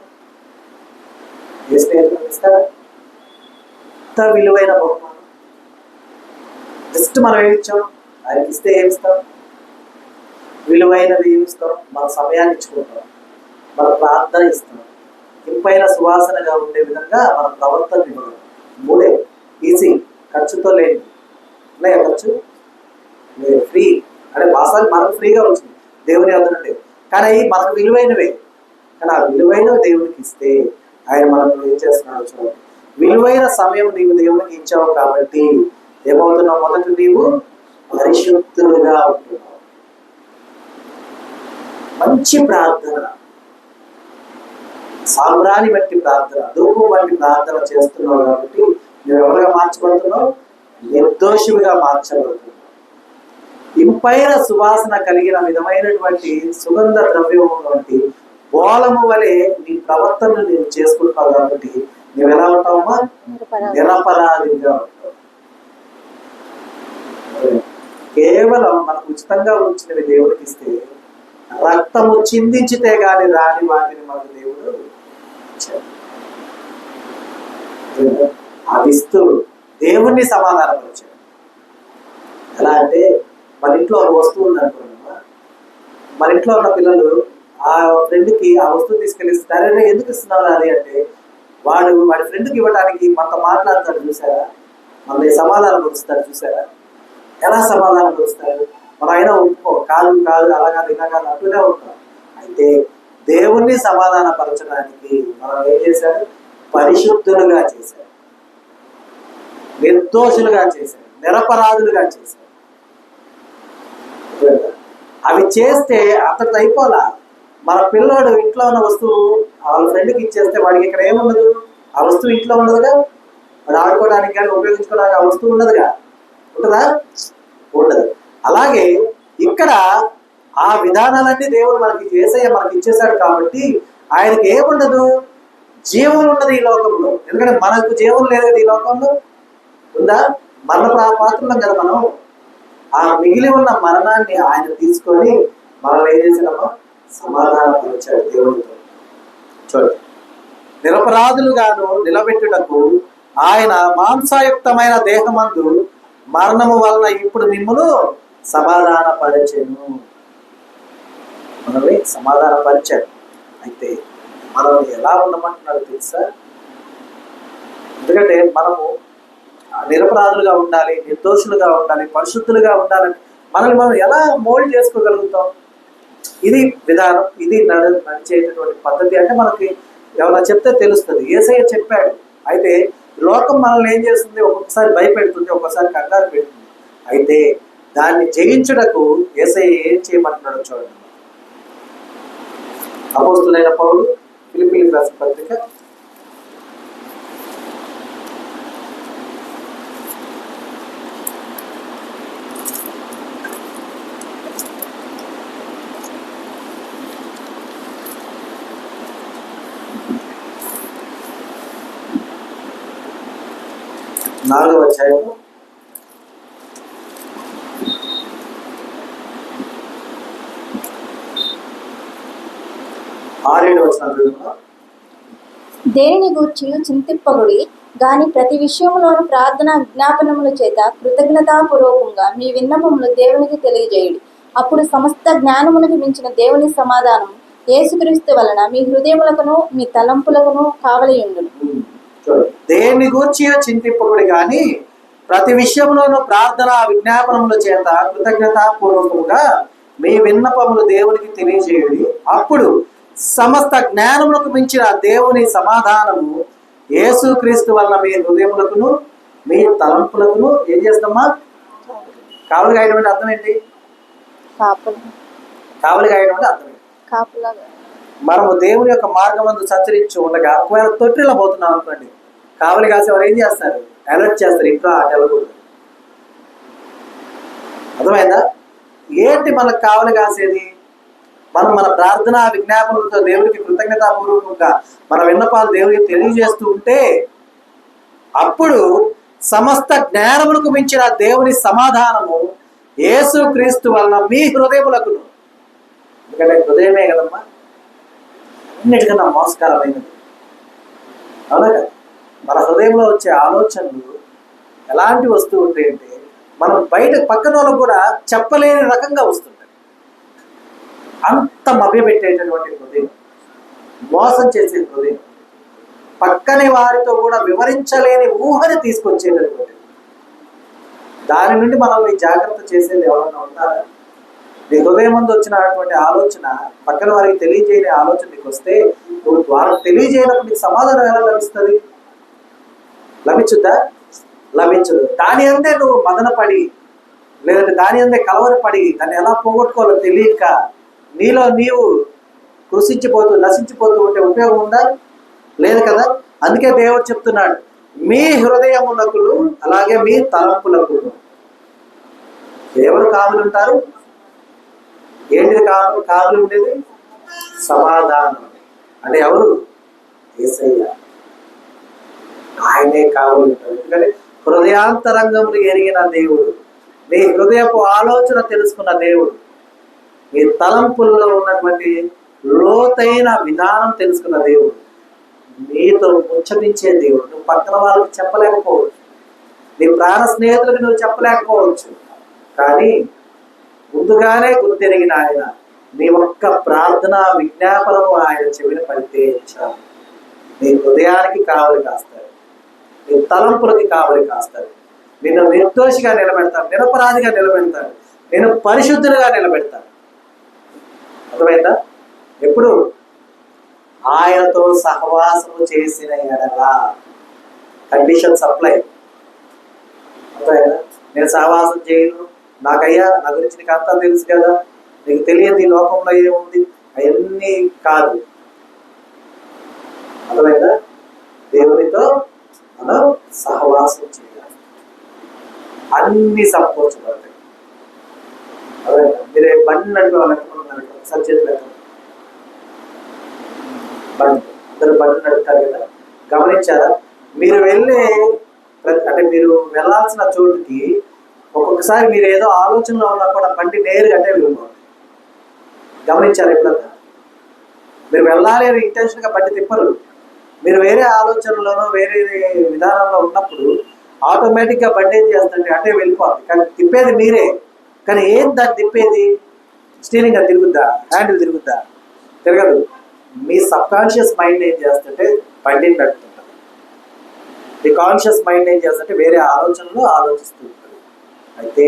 ఏ స్నేహితులు ఇస్తారా? అంత విలువైన బహుమానం జస్ట్ మనం ఏమిచ్చాం? ఆయనకి ఇస్తే ఏమిస్తాం? విలువైనది ఏమిస్తాం? మన సమయాన్ని ఇచ్చుకుంటాం, మన ప్రార్థన ఇస్తాం, ఇంపైన సువాసనగా ఉండే విధంగా మన ప్రవర్తన ఇవ్వడం. మూడే ఈజీ, ఖర్చుతో లేని. ఉన్నాయా ఖర్చు? ఫ్రీ అంటే భాషలు మనకు ఫ్రీగా వచ్చింది దేవుని వద్ద నుండి, కానీ అవి మనకు విలువైనవే. కానీ ఆ విలువైనవి దేవునికి ఇస్తే ఆయన మనకు ఏం చేస్తున్నాడు చూడండి. విలువైన సమయం నీవు దేవునికి ఇచ్చావు కాబట్టి ఏమవుతున్నావు? మొదట నీవు పరిశుద్ధులుగా ఉంటున్నావు. మంచి ప్రార్థన, సాంబ్రాణి బట్టి ప్రార్థన, ధూపం బట్టి ప్రార్థన చేస్తున్నావు కాబట్టి నువ్వు ఎవరుగా మార్చబడుతున్నావు? నిర్దోషిగా మార్చబడుతున్నావు. ఇంపైన సువాసన కలిగిన విధమైనటువంటి సుగంధ ద్రవ్యము వంటి బోలము వలె నీ ప్రవర్తనను నేను చేసుకుంటావు కాబట్టి నువ్వు ఎలా ఉంటావమ్మా? నిరపరాధిగా ఉంటావు. కేవలం మనకు ఉచితంగా ఉంచినవి దేవుడికి ఇస్తే రక్తము చిందించితే గాని రాని వాటిని మనకు దేవుడు అవిస్తూ దేవుణ్ణి సమాధానపరిచాడు. ఎలా అంటే మన ఇంట్లో ఒక వస్తువు ఉందనుకున్నా, మన ఇంట్లో ఉన్న పిల్లలు ఆ ఫ్రెండ్కి ఆ వస్తువు తీసుకెళ్ళి సరే ఎందుకు ఇస్తున్నావు అది అంటే వాడి ఫ్రెండ్కి ఇవ్వడానికి మనతో మాట్లాడతాడు. చూసారా? మనల్ని సమాధానం పరుస్తాడు. చూసారా ఎలా సమాధానం పరుస్తాడు? మనం అయినా ఒప్పుకో, కాదు అలా కాదు ఇలా కాదు అంటూనే ఉంటాం. అయితే దేవుణ్ణి సమాధాన పరచడానికి మనం ఏం చేశాడు? పరిశుద్ధులుగా చేశాడు, నిర్దోషులుగా చేశాడు, నిరపరాధులుగా చేశాడు. అవి చేస్తే అంతటి అయిపోలా. మన పిల్లోడు ఇంట్లో ఉన్న వస్తువు వాళ్ళ ఫ్రెండ్కి ఇచ్చేస్తే వాడికి ఇక్కడ ఏముండదు? ఆ వస్తువు ఇంట్లో ఉండదుగా, అది ఆడుకోవడానికి కానీ ఉపయోగించుకోవడానికి ఆ వస్తువు ఉండదుగా. ఉంటుందా? ఉండదు. అలాగే ఇక్కడ ఆ విధానాలన్నీ దేవుడు మనకి మనకి ఇచ్చేసాడు కాబట్టి ఆయనకి ఏముండదు? జీవం ఉన్నది ఈ లోకంలో. ఎందుకంటే మనకు జీవం లేదు కదా ఈ లోకంలో. ఉందా? మరణ పాత్రలం కదా మనం. ఆ మిగిలి ఉన్న మరణాన్ని ఆయన తీసుకొని మనల్ని ఏం చేసినామో సమాధానపరిచాడు దేవుడితో. చూడండి, నిరపరాధులుగాను నిలబెట్టుటకు ఆయన మాంసయుక్తమైన దేహమందు మరణము వలన ఇప్పుడు మిమ్మును సమాధానపరిచెను. మనల్ని సమాధానపరిచాడు. అయితే మనం ఎలా ఉండమంటున్నాడు తెలుసా? ఎందుకంటే మనము నిరపరాధులుగా ఉండాలి, నిర్దోషులుగా ఉండాలి, పరిశుద్ధులుగా ఉండాలని మనల్ని మనం ఎలా మోల్డ్ చేసుకోగలుగుతాం? ఇది విధానం, ఇది నడిచేటటువంటి పద్ధతి అంటే మనకి ఎవరైనా చెప్తే తెలుస్తుంది. యేసయ్య చెప్పాడు. అయితే లోకం మనల్ని ఏం చేస్తుంది? ఒక్కొక్కసారి భయపెడుతుంది, ఒక్కొక్కసారి కంగారు పెడుతుంది. అయితే దాన్ని జయించుటకు యేసయ్య ఏం చేయమంటున్నాడో చూడండి. అపోస్తులైన పౌలు ఫిలిప్పీయులకు రాసిన పత్రిక 4వ అధ్యాయము 6-7 వచనాలు. దేనిని గూర్చి చింతింపకుడి గాని ప్రతి విషయంలోనూ ప్రార్థన విజ్ఞాపనముల చేత కృతజ్ఞతాపూర్వకంగా మీ విన్నపములు దేవునికి తెలియజేయుడి. అప్పుడు సమస్త జ్ఞానమునకు మించిన దేవుని సమాధానం యేసుక్రీస్తు వలన మీ హృదయములకును మీ తలంపులకును కావలియుండును. దేన్ని గూర్చి చింతింపకుడి గాని ప్రతి విషయంలోనూ ప్రార్థన విజ్ఞాపనముల చేత కృతజ్ఞతాపూర్వకంగా మీ విన్నపములు దేవునికి తెలియజేయుడి. అప్పుడు సమస్త జ్ఞానములకు మించిన దేవుని సమాధానము యేసుక్రీస్తు వలన మీ హృదయములకును మీ తలంపులకును ఏం చేస్తామా? కావలి గాయడం అంటే అర్థం ఏంటి? కావలి గాయడం అంటే అర్థం ఏంటి? మనము దేవుని యొక్క మార్గమందు సంచరించి ఉండగా ఒకవేళ తొట్టిలో పోతున్నాం అనుకోండి, కావలి కాసేవారు ఏం చేస్తారు? అలర్ట్ చేస్తారు, ఇంట్లో వెళ్ళకూడదు. అర్థమైందా? ఏంటి మనకు కావలి కాసేది? మనం మన ప్రార్థన విజ్ఞాపనలతో దేవుడికి కృతజ్ఞతాపూర్వకంగా మన విన్నపాలు దేవుడికి తెలియజేస్తూ ఉంటే అప్పుడు సమస్త జ్ఞానములకు మించిన దేవుని సమాధానము యేసుక్రీస్తు వలన మీ హృదయములకును, ఎందుకంటే హృదయమే కదమ్మా అన్నిటికన్నా మోసకరమైనది, అవునా కదా? మన హృదయంలో వచ్చే ఆలోచనలు ఎలాంటి వస్తూ ఉంటాయంటే మనం బయట పక్కన వాళ్ళకు కూడా చెప్పలేని రకంగా వస్తుంటాయి. అంత మభ్యపెట్టేటటువంటి హృదయం, మోసం చేసే హృదయం, పక్కనే వారితో కూడా వివరించలేని ఊహని తీసుకొచ్చేటటువంటి, దాని నుండి మనల్ని జాగ్రత్త చేసేది ఎవరన్నా ఉంటారా? నీ హృదయం ముందు వచ్చినటువంటి ఆలోచన పక్కన వారికి తెలియజేయని ఆలోచన నీకు వస్తే నువ్వు వాళ్ళకి తెలియజేయనప్పుడు నీకు సమాధానం ఎలా లభిస్తుంది? లభించుద్దా? లభించదు. దాని అందే నువ్వు మదనపడి లేదంటే దాని అందే కలవరపడి దాన్ని ఎలా పోగొట్టుకోవాలో తెలియక నీలో నీవు కృషించిపోతూ నశించిపోతూ ఉంటే ఉపయోగం ఉందా? లేదు కదా. అందుకే దేవుడు చెప్తున్నాడు, మీ హృదయమునకులు అలాగే మీ తలంపులకు ఎవరు కావులు ఉంటారు? ఏంటిది కావులు ఉండేది? సమాధానం. అంటే ఎవరు? యేసయ్య. ఆయనే కావులు ఉంటారు. ఎందుకంటే హృదయాంతరంగములు ఎరిగిన దేవుడు, మీ హృదయపు ఆలోచన తెలుసుకున్న దేవుడు, మీ తలంపుల్లో ఉన్నటువంటి లోతైన విధానం తెలుసుకున్న దేవుడు, నీతో ముచ్చటించే దేవుడు. నువ్వు పక్కన వాళ్ళకి చెప్పలేకపోవచ్చు, నీ ప్రాణ స్నేహితులకు నువ్వు చెప్పలేకపోవచ్చు, కానీ ముందుగానే గుర్తెరిగిన ఆయన నీ ఒక్క ప్రార్థన విజ్ఞాపనము ఆయన చెవిన పడితే చాలు, నీ హృదయానికి కావలి కాస్తాడు, నీ తలంపులకి కావలి కాస్తాడు, నిన్ను నిర్దోషిగా నిలబెడతాడు, నిరపరాధిగా నిలబెడతాడు, నేను పరిశుద్ధులుగా నిలబెడతాడు. అర్థమైందా? ఎప్పుడు ఆయనతో సహవాసము చేసిన ఎడల కండిషన్ సప్లై. అర్థమైందా? నేను సహవాసం చేయను, నాకయ్యా నా గురించి నీకు అంతా తెలుసు కదా, నీకు తెలియదు ఈ లోకంలో ఏముంది, అవన్నీ కాదు. అర్థమైందా? దేవునితో మనం సహవాసం చేయాలి, అన్ని సమకూర్చబడతాయి. అర్థమైందా? మీరే బండి నడిపేవాళ్ళనుకున్నారు సబ్జెక్ట్ బండి, అందరూ బండి నడుపుతారు కదా, గమనించారా? మీరు వెళ్ళే అంటే మీరు వెళ్ళాల్సిన చోటుకి ఒక్కొక్కసారి మీరు ఏదో ఆలోచనలో ఉన్నా కూడా బండి నేరుగా అంటే వెళ్ళిపోతుంది. గమనించారు ఎప్పుడన్నా? మీరు వెళ్ళాలి అని ఇంటెన్షన్గా బండి తిప్పరు. మీరు వేరే ఆలోచనలోనో వేరే విధానంలో ఉన్నప్పుడు ఆటోమేటిక్గా బండి ఏం చేస్తుంటే అంటే వెళ్ళిపోతుంది, కానీ తిప్పేది మీరే. కానీ ఏం దాన్ని తిప్పేది? స్టీరింగ్ అది తిరుగుద్దా? హ్యాండిల్ తిరుగుద్దా? తిరగదు. మీ సబ్ కాన్షియస్ మైండ్ ఏం చేస్తుంటే బండిని నడుపుతుంటారు, మీ కాన్షియస్ మైండ్ ఏం చేస్తుంటే వేరే ఆలోచనలు ఆలోచిస్తూ ఉంటారు. అయితే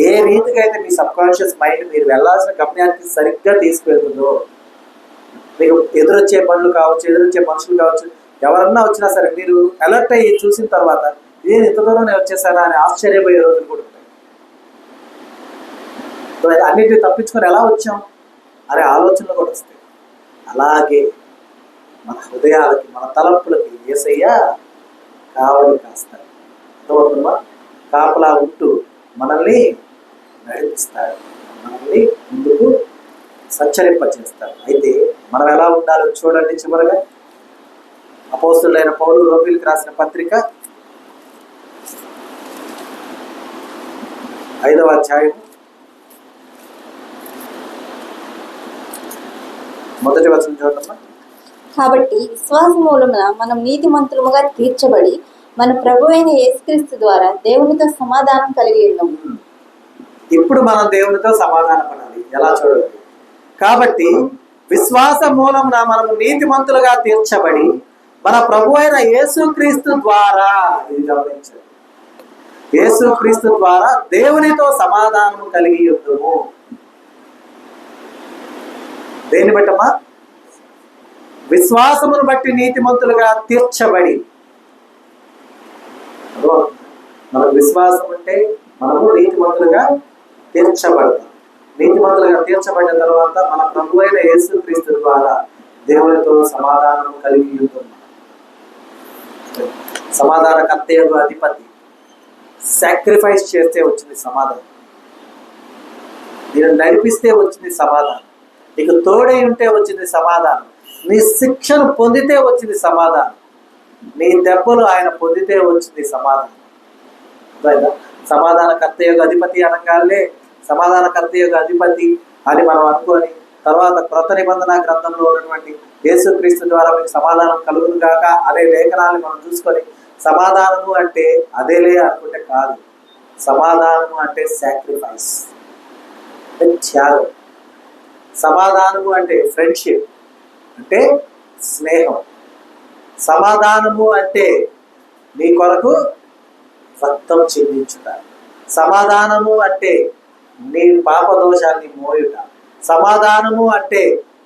ఏ రీతిగా అయితే మీ సబ్ కాన్షియస్ మైండ్ మీరు వెళ్ళాల్సిన గమ్యానికి సరిగ్గా తీసుకువెళ్తుందో, మీకు ఎదురొచ్చే పనులు కావచ్చు, ఎదురొచ్చే మనుషులు కావచ్చు, ఎవరన్నా వచ్చినా సరే మీరు అలర్ట్ అయ్యి చూసిన తర్వాత నేను ఇంత దూరం నేను వచ్చేసానా అని ఆశ్చర్యపోయే రోజులు కూడా ఉంటాయి. అన్నిటిని తప్పించుకొని ఎలా వచ్చాం అనే ఆలోచనలు కూడా వస్తాయి. అలాగే మన హృదయాలకి, మన తలంపులకి యేసయ్య కావలి కాస్తాడు. అర్థమవుతుందా? కాపలా ఉంటూ మనల్ని నడిపిస్తాడు, మనల్ని ముందుకు సంచరింపచేస్తాడు. అయితే మనం ఎలా ఉండాలో చూడండి. చివరగా అపోస్తులైన పౌలు రోమీయులకు రాసిన పత్రిక 5వ అధ్యాయం 1వ వచనం చూడమ్మా. కాబట్టి విశ్వాస మూలమున మనం నీతిమంతులముగా తీర్చబడి మన ప్రభువైన యేసుక్రీస్తు ద్వారా దేవునితో సమాధానం కలిగి ఉన్నాము. ఇప్పుడు మనం దేవునితో సమాధాన పడాలి. ఎలా చూడండి. కాబట్టి విశ్వాస మూలమున మనము నీతిమంతులుగా తీర్చబడి మన ప్రభువైన యేసుక్రీస్తు ద్వారా, ఇది గమనించండి, యేసుక్రీస్తు ద్వారా దేవునితో సమాధానం కలిగి ఉన్నాము. దేన్ని బట్టమ్మా? విశ్వాసమును బట్టి నీతిమంతులుగా తీర్చబడి. మనకు విశ్వాసం అంటే మనము నీతిమంతులుగా తీర్చబడతాం. నీతిమంతులుగా తీర్చబడిన తర్వాత మన ప్రభువైన యేసుక్రీస్తు ద్వారా దేవునితో సమాధానం కలిగి ఉంటున్నాం. సమాధాన కర్తయ్యకు అధిపతి సాక్రిఫైస్ చేస్తే వచ్చింది సమాధానం, నేను నడిపిస్తే వచ్చింది సమాధానం, నీకు తోడై ఉంటే వచ్చింది సమాధానం, నీ శిక్షను పొందితే వచ్చింది సమాధానం, నీ దెబ్బలు ఆయన పొందితే వచ్చింది సమాధానం. సమాధాన కర్తయ్యకు అధిపతి అనగానే సమాధాన కర్తయ్యకు అధిపతి అని మనం అనుకొని తర్వాత క్రొత్త నిబంధన గ్రంథంలో ఉన్నటువంటి యేసుక్రీస్తు ద్వారా మీకు సమాధానం కలుగును గాక అనే లేఖనాన్ని మనం చూసుకొని సమాధానము అంటే అదేలే అనుకుంటే కాదు. సమాధానము అంటే సాక్రిఫైస్, అంటే త్యాగం. సమాధానము అంటే ఫ్రెండ్షిప్, అంటే స్నేహం. సమాధానము అంటే నీ కొరకు రక్తం చెందించుట. సమాధానము అంటే నీ పాప దోషాన్ని మోయుట. సమాధానము అంటే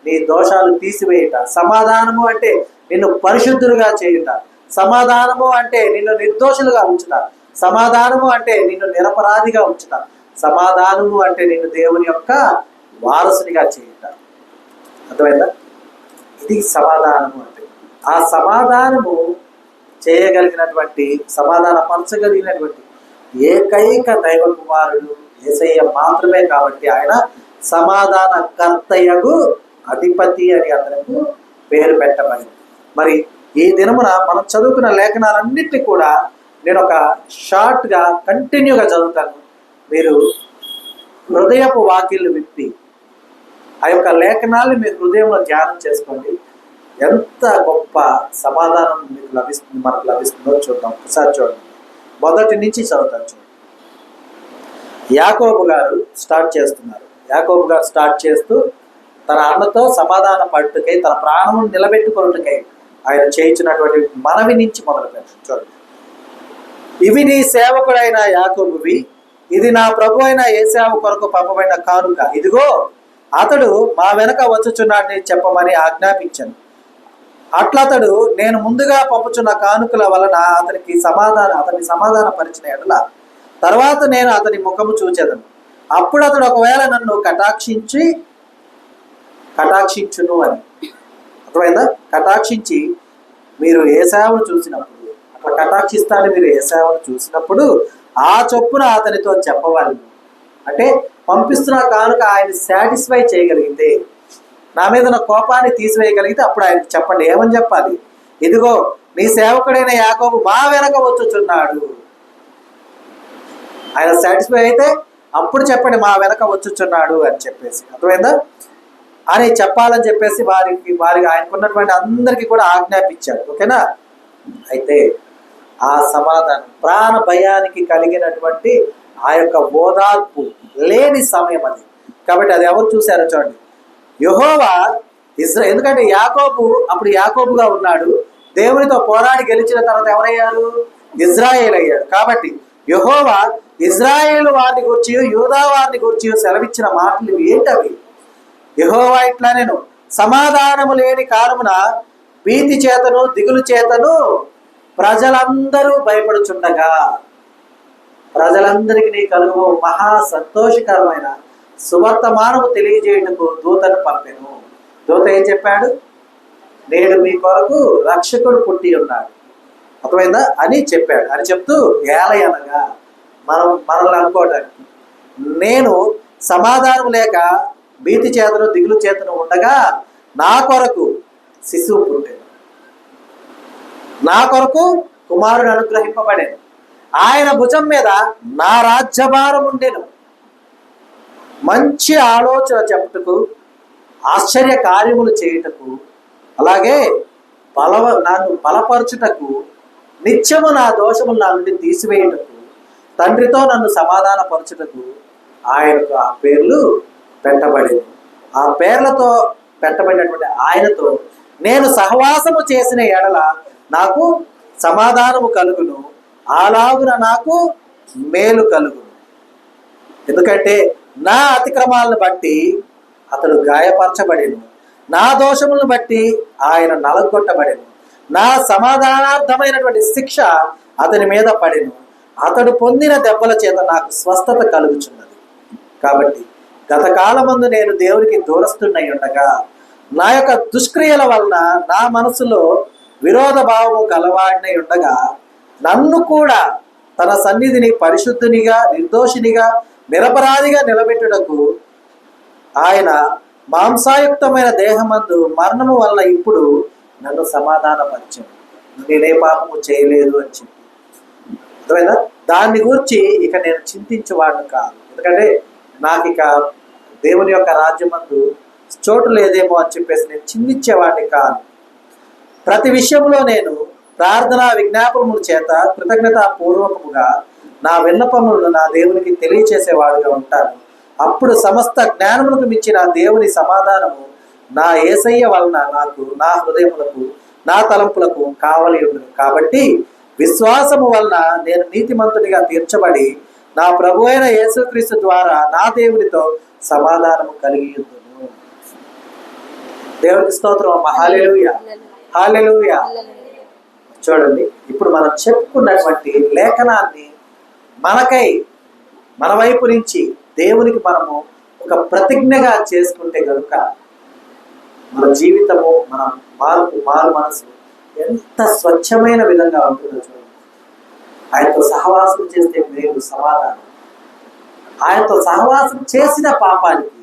నీ దోషాలు తీసివేయుట. సమాధానము అంటే నిన్ను పరిశుద్ధులుగా చేయుట. సమాధానము అంటే నిన్ను నిర్దోషులుగా ఉంచుట. సమాధానము అంటే నిన్ను నిరపరాధిగా ఉంచుట. సమాధానము అంటే నిన్ను దేవుని యొక్క వారసునిగా చేయుట. అర్థమైందా? ఇది సమాధానము అంటే. ఆ సమాధానము చేయగలిగినటువంటి, సమాధాన పరచగలిగినటువంటి ఏకైక దైవ కుమారుడు యేసయ్య మాత్రమే. కాబట్టి ఆయన సమాధాన కర్తయ్యకు అధిపతి అని అతనికి పేరు పెట్టబడింది. మరి ఈ దినమున మనం చదువుకున్న లేఖనాలన్నింటినీ కూడా నేను ఒక షార్ట్గా కంటిన్యూగా చదువుతాను. మీరు హృదయపు వాకిళ్ళు విప్పి ఆ యొక్క లేఖనాన్ని మీ హృదయంలో ధ్యానం చేసుకోండి. ఎంత గొప్ప సమాధానం మీకు లభిస్తుంది, మనకు లభిస్తుందో చూద్దాం. ఒకసారి చూడండి, మొదటి నుంచి చదువుతాను. చూడండి, యాకోబు గారు స్టార్ట్ చేస్తున్నారు. యాకోబు గారు స్టార్ట్ చేస్తూ తన అన్నతో సమాధాన పట్టుకై, తన ప్రాణమును నిలబెట్టుకున్నట్టుకై ఆయన చేయించినటువంటి మనవి నుంచి మొదలు పెట్టండి. చూడండి, ఇవి నీ సేవకుడైన యాకోబువి, ఇది నా ప్రభు అయిన యేసేవు కొరకు పంపబడిన కానుక. ఇదిగో అతడు మా వెనక వచ్చుచున్నాడని చెప్పమని ఆజ్ఞాపించాను. అట్లతడు నేను ముందుగా పంపుచున్న కానుకల వలన అతనికి సమాధాన పరిచిన ఎడల తర్వాత నేను అతని ముఖము చూచెదను. అప్పుడు అతడు ఒకవేళ నన్ను కటాక్షించును అని. అర్థమైందా? కటాక్షించి, మీరు యేసేవును చూసినప్పుడు, అట్లా కటాక్షిస్తాను మీరు యేసేవును చూసినప్పుడు ఆ చొప్పున అతనితో చెప్పవాలి. అంటే పంపిస్తున్న కానుక ఆయన సాటిస్ఫై చేయగలిగితే, నా మీద నా కోపాన్ని తీసివేయగలిగితే అప్పుడు ఆయనకు చెప్పండి. ఏమని చెప్పాలి? ఇదిగో నీ సేవకుడైన యాకోబు మా వెనక వచ్చుచున్నాడు. ఆయన సాటిస్ఫై అయితే అప్పుడు చెప్పండి, మా వెనక వచ్చుచున్నాడు అని చెప్పేసి. అర్థమైందా? అని చెప్పాలని చెప్పేసి వారికి ఆయనకున్నటువంటి అందరికీ కూడా ఆజ్ఞాపించాడు. ఓకేనా? అయితే ఆ సమాధానం, ప్రాణ భయానికి కలిగినటువంటి ఆ యొక్క ఓదార్పు లేని సమయం అది. కాబట్టి అది ఎవరు చూశారో చూడండి. యెహోవా ఎందుకంటే యాకోబు అప్పుడు యాకోబుగా ఉన్నాడు, దేవునితో పోరాడి గెలిచిన తర్వాత ఎవరయ్యారు? ఇజ్రాయేల్ అయ్యాడు. కాబట్టి యెహోవా ఇజ్రాయేల్ వారిని గురించి, యూదా వారిని గురించి సెలవిచ్చిన మాటలు ఏంటవి? యెహోవా ఇట్లా, నేను సమాధానము లేని కారణమున భీతి చేతను దిగులు చేతను ప్రజలందరూ భయపడుచుండగా ప్రజలందరికీ నీ కలుగు మహా సంతోషకరమైన సువర్తమానము తెలియజేయుటకు దూతను పంపెను. దూత ఏం చెప్పాడు? నేడు మీ కొరకు రక్షకుడు పుట్టి ఉన్నాడు, అర్థమైందా అని చెప్పాడు. అని చెప్తూ ఏలయనగా మనల్ని అనుకోవడానికి, నేను సమాధానం లేక భీతి చేతను దిగులు చేతను ఉండగా నా కొరకు శిశువు పుట్టాడు, నా కొరకు కుమారుడు అనుగ్రహింపబడేను, ఆయన భుజం మీద నా రాజ్యభారం ఉండెను. మంచి ఆలోచన చెప్పుటకు, ఆశ్చర్య కార్యములు చేయుటకు, అలాగే నన్ను బలపరచుటకు, నిత్యము నా దోషములు నా నుండి తీసివేయుటకు, తండ్రితో నన్ను సమాధానపరచుటకు ఆయనకు ఆ పేర్లు పెట్టబడింది. ఆ పేర్లతో పెట్టబడినటువంటి ఆయనతో నేను సహవాసము చేసిన ఎడల నాకు సమాధానము కలుగును, అలాగున నాకు మేలు కలుగును. ఎందుకంటే నా అతిక్రమాలను బట్టి అతడు గాయపరచబడెను, నా దోషములను బట్టి ఆయన నలగొట్టబడెను, నా సమాధానార్థమైనటువంటి శిక్ష అతని మీద పడెను, అతడు పొందిన దెబ్బల చేత నాకు స్వస్థత కలుగుచున్నది. కాబట్టి గతకాలమందు నేను దేవునికి దూరస్తున్నై ఉండగా నా యొక్క దుష్క్రియల వలన నా మనసులో విరోధ భావము గలవాడినై ఉండగా నన్ను కూడా తన సన్నిధిని పరిశుద్ధునిగా, నిర్దోషినిగా, నిరపరాధిగా నిలబెట్టుటకు ఆయన మాంసాయుక్తమైన దేహమందు మరణము వల్ల ఇప్పుడు నన్ను సమాధానపరిచాను, నేనే పాపము చేయలేదు అని చెప్పి. అర్థమైనా? దాన్ని గురించి ఇక నేను చింతించేవాడిని కాదు. ఎందుకంటే నాకు ఇక దేవుని యొక్క రాజ్యమందు చోటు లేదేమో అని చెప్పేసి నేను చింతించేవాడిని కాదు. ప్రతి విషయంలో నేను ప్రార్థన విజ్ఞాపనముల చేత కృతజ్ఞతాపూర్వకముగా నా విన్నపములను నా దేవునికి తెలియచేసేవాడుగా ఉంటాను. అప్పుడు సమస్త జ్ఞానములకు మించిన దేవుని సమాధానము నా యేసయ్య వలన నాకు, నా హృదయములకు, నా తలంపులకు కావలి ఉండదు. కాబట్టి విశ్వాసము వలన నేను నీతిమంతుడిగా తీర్చబడి నా ప్రభు అయిన యేసుక్రీస్తు ద్వారా నా దేవునితో సమాధానము కలిగి ఉందును. దేవునికి స్తోత్రం. హల్లెలూయా, హల్లెలూయా. చూడండి, ఇప్పుడు మనం చెప్పుకున్నటువంటి లేఖనాన్ని మనకై, మన వైపు నుంచి దేవునికి మనము ఒక ప్రతిజ్ఞగా చేసుకుంటే కనుక మన జీవితము, మన మారు మనసు ఎంత స్వచ్ఛమైన విధంగా ఉంటుందో చూడండి. ఆయనతో సహవాసం చేస్తే మేలు, సమాధానం. ఆయనతో సహవాసం చేసిన పాపానికి,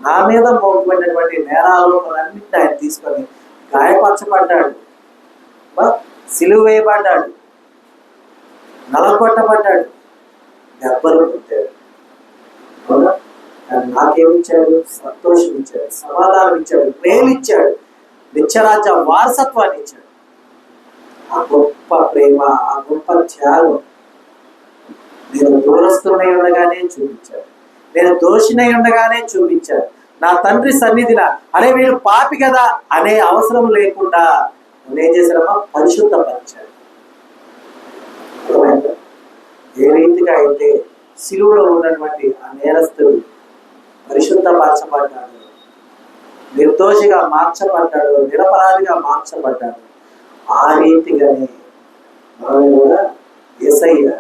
నా మీద మోపబడినటువంటి నేరాలన్నింటినీ ఆయన తీసుకొని గాయపరచబడ్డాడు, సిలువ వేయబడ్డాడు, నలగొట్టబడ్డాడు, దెబ్బలు పుట్టాడు. అవునా? నాకేమిచ్చాడు? సంతోషం ఇచ్చాడు, సమాధానం ఇచ్చాడు, మేలు ఇచ్చాడు, నిత్యరాజ్య వారసత్వాన్ని ఇచ్చాడు. ఆ గొప్ప ప్రేమ, ఆ గొప్ప త్యాగం నేను దూరస్తున్నై ఉండగానే చూపించాడు, నేను దోషినై ఉండగానే చూపించాడు. నా తండ్రి సన్నిధిన అరే వీడు పాపి కదా అనే అవసరం లేకుండా నేనేం చేశానమ్మా? పరిశుద్ధపరిచాడు. ఏ రీతిగా అయితే సిలువలో ఉన్నటువంటి ఆ నేరస్తుడు పరిశుద్ధపరచబడ్డాడు, నిర్దోషిగా మార్చబడ్డాడు, నిరపరాధిగా మార్చబడ్డాడు, ఆ రీతిగానే మనం కూడా యేసయ్య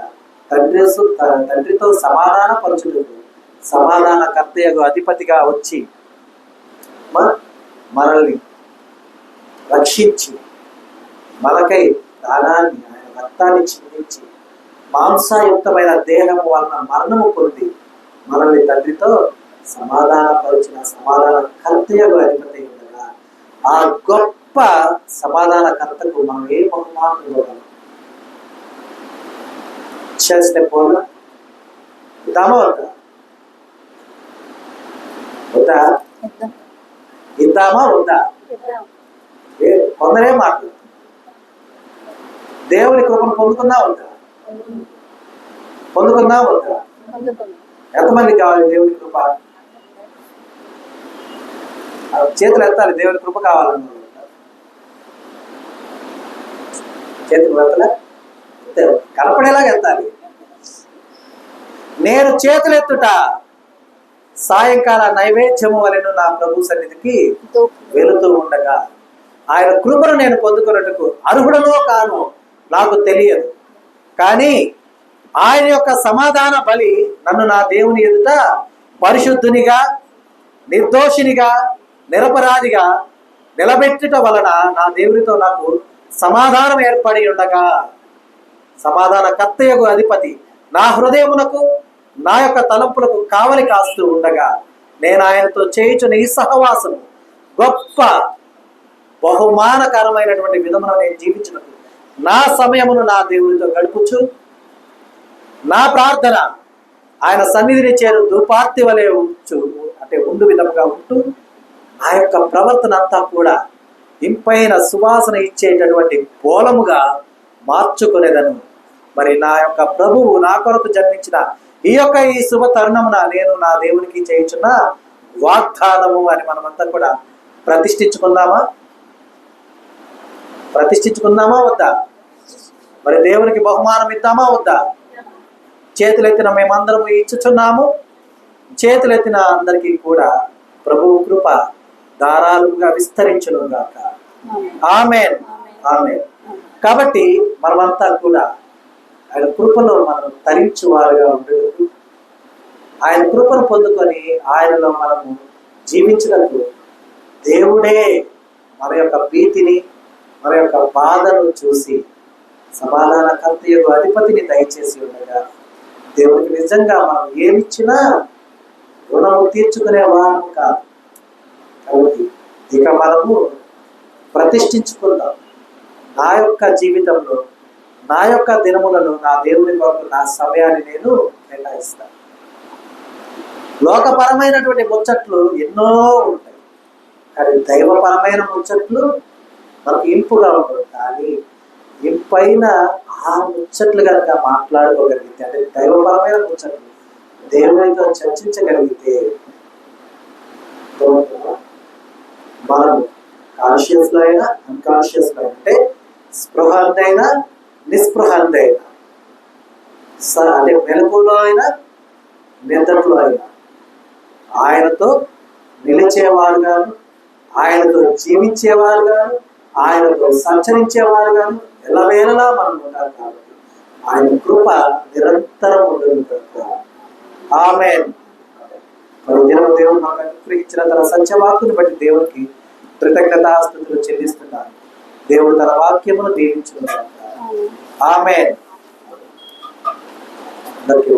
తండ్రితో సమాధాన పరచుటకు సమాధానకర్తయగు అధిపతిగా వచ్చి మనల్ని రక్షించి మనకై ప్రాణాన్ని, ఆయన రక్తాన్ని చిందించి మాంసయుక్తమైన దేహము వలన మరణము పొంది మనల్ని తండ్రితో సమాధానపరిచిన సమాధానకర్తయగు అధిపతి ఉండగా ఆ గొప్ప సమాధానకర్తకు మనం ఏ బహుమానం ఇవ్వగలం? చేస్తే పోలా? ఇద్దామా వద్దా? వద్దా? ఇద్దామా వద్దా? కొందరే మాట్లాడు. దేవుని కృపను పొందుకుందా వద్దా? పొందుకుందా వద్దా? ఎంతమంది కావాలి దేవుని కృప? చేతులు ఎత్తాలి, దేవుని కృప కావాలని. చేతులు ఎత్తలే, కనపడేలాగా ఎత్తాలి. నేను చేతులెత్తుట సాయంకాల నైవేద్యము వలెను నా ప్రభు సన్నిధికి వెళుతూ ఉండగా ఆయన కృపను నేను పొందుకున్నట్టుకు అర్హుడనో కాను నాకు తెలియదు, కానీ ఆయన యొక్క సమాధాన బలి నన్ను నా దేవుని ఎదుట పరిశుద్ధునిగా, నిర్దోషినిగా, నిరపరాధిగా నిలబెట్టుట వలన నా దేవునితో నాకు సమాధానం ఏర్పడి ఉండగా, సమాధాన కర్తయగు అధిపతి నా హృదయమునకు నా యొక్క తలంపులకు కావలి కాస్తూ ఉండగా నేను ఆయనతో చేయుచున్న ఈ సహవాసము గొప్ప బహుమానకరమైనటువంటి విధమున నేను జీవించినప్పుడు నా సమయమును నా దేవునితో గడుపుచు నా ప్రార్థన ఆయన సన్నిధిని చేరు ధూపార్తి వలె ఉండు విధముగా ఉంటూ ఆ యొక్క ప్రవర్తన అంతా కూడా ఇంపైన సువాసన ఇచ్చేటటువంటి పోలముగా మార్చుకునేదను. మరి నా యొక్క ప్రభువు నా కొరకు జన్మించిన ఈ శుభ తరుణమున నేను నా దేవునికి చేయించున్న వాగ్దానము అని మనమంతా కూడా ప్రతిష్ఠించుకుందామా వద్దా? మరి దేవునికి బహుమానం ఇద్దామా వద్దా? చేతులెత్తిన మేమందరము ఇచ్చుచున్నాము. చేతులెత్తిన అందరికీ కూడా ప్రభువు కృప ధారాళంగా విస్తరించును గాక. ఆమేన్, ఆమేన్. కాబట్టి మనమంతా కూడా ఆయన కృపలో మనం తరించువారుగా ఉండేందుకు, ఆయన కృపను పొందుకొని ఆయనలో మనము జీవించడానికి దేవుడే మన యొక్క భీతిని, మన యొక్క బాధను చూసి సమాధాన కర్తయగు అధిపతిని దయచేసి ఉండగా దేవుడికి నిజంగా మనం ఏమిచ్చినా రుణము తీర్చుకునే వారం కాదు. కాబట్టి ఇక మనము ప్రతిష్ఠించుకుందాం. నా యొక్క జీవితంలో, నా యొక్క దినములలో నా దేవుని కొరకు నా సమయాన్ని నేను కేటాయిస్తాను. లోకపరమైనటువంటి ముచ్చట్లు ఎన్నో ఉంటాయి, కానీ దైవపరమైన ముచ్చట్లు మనకు ఇంపుగా ఉంటుంది. కానీ ఇంపైన ఆ ముచ్చట్లు కనుక మాట్లాడుకోగలిగితే, అంటే దైవపరమైన ముచ్చట్లు దేవునితో చర్చించగలిగితే మనం కాన్షియస్లో అయినా అన్కాన్షియస్లో అంటే స్పృహందైనా నిస్పృహందైనా, అంటే మెలకులో అయినా నిద్రలో అయినా ఆయనతో నిలిచేవారుగాను, ఆయనతో జీవించేవారుగాను, ఆయనతో సంచరించేవారుగాను ఎల్లవేళలా మనం ఉండాలి. కాబట్టి ఆయన కృప నిరంతరం ఉంటుంది. ఆమేన్. దేవుడు మాకు అనుగ్రహించిన తన సత్యవాక్కుని బట్టి దేవునికి కృతజ్ఞతాస్తుతులు చెల్లిస్తున్నారు. దేవుడు తన వాక్యమును దీవించుకున్నారు. ఆమేన్. అందరికీ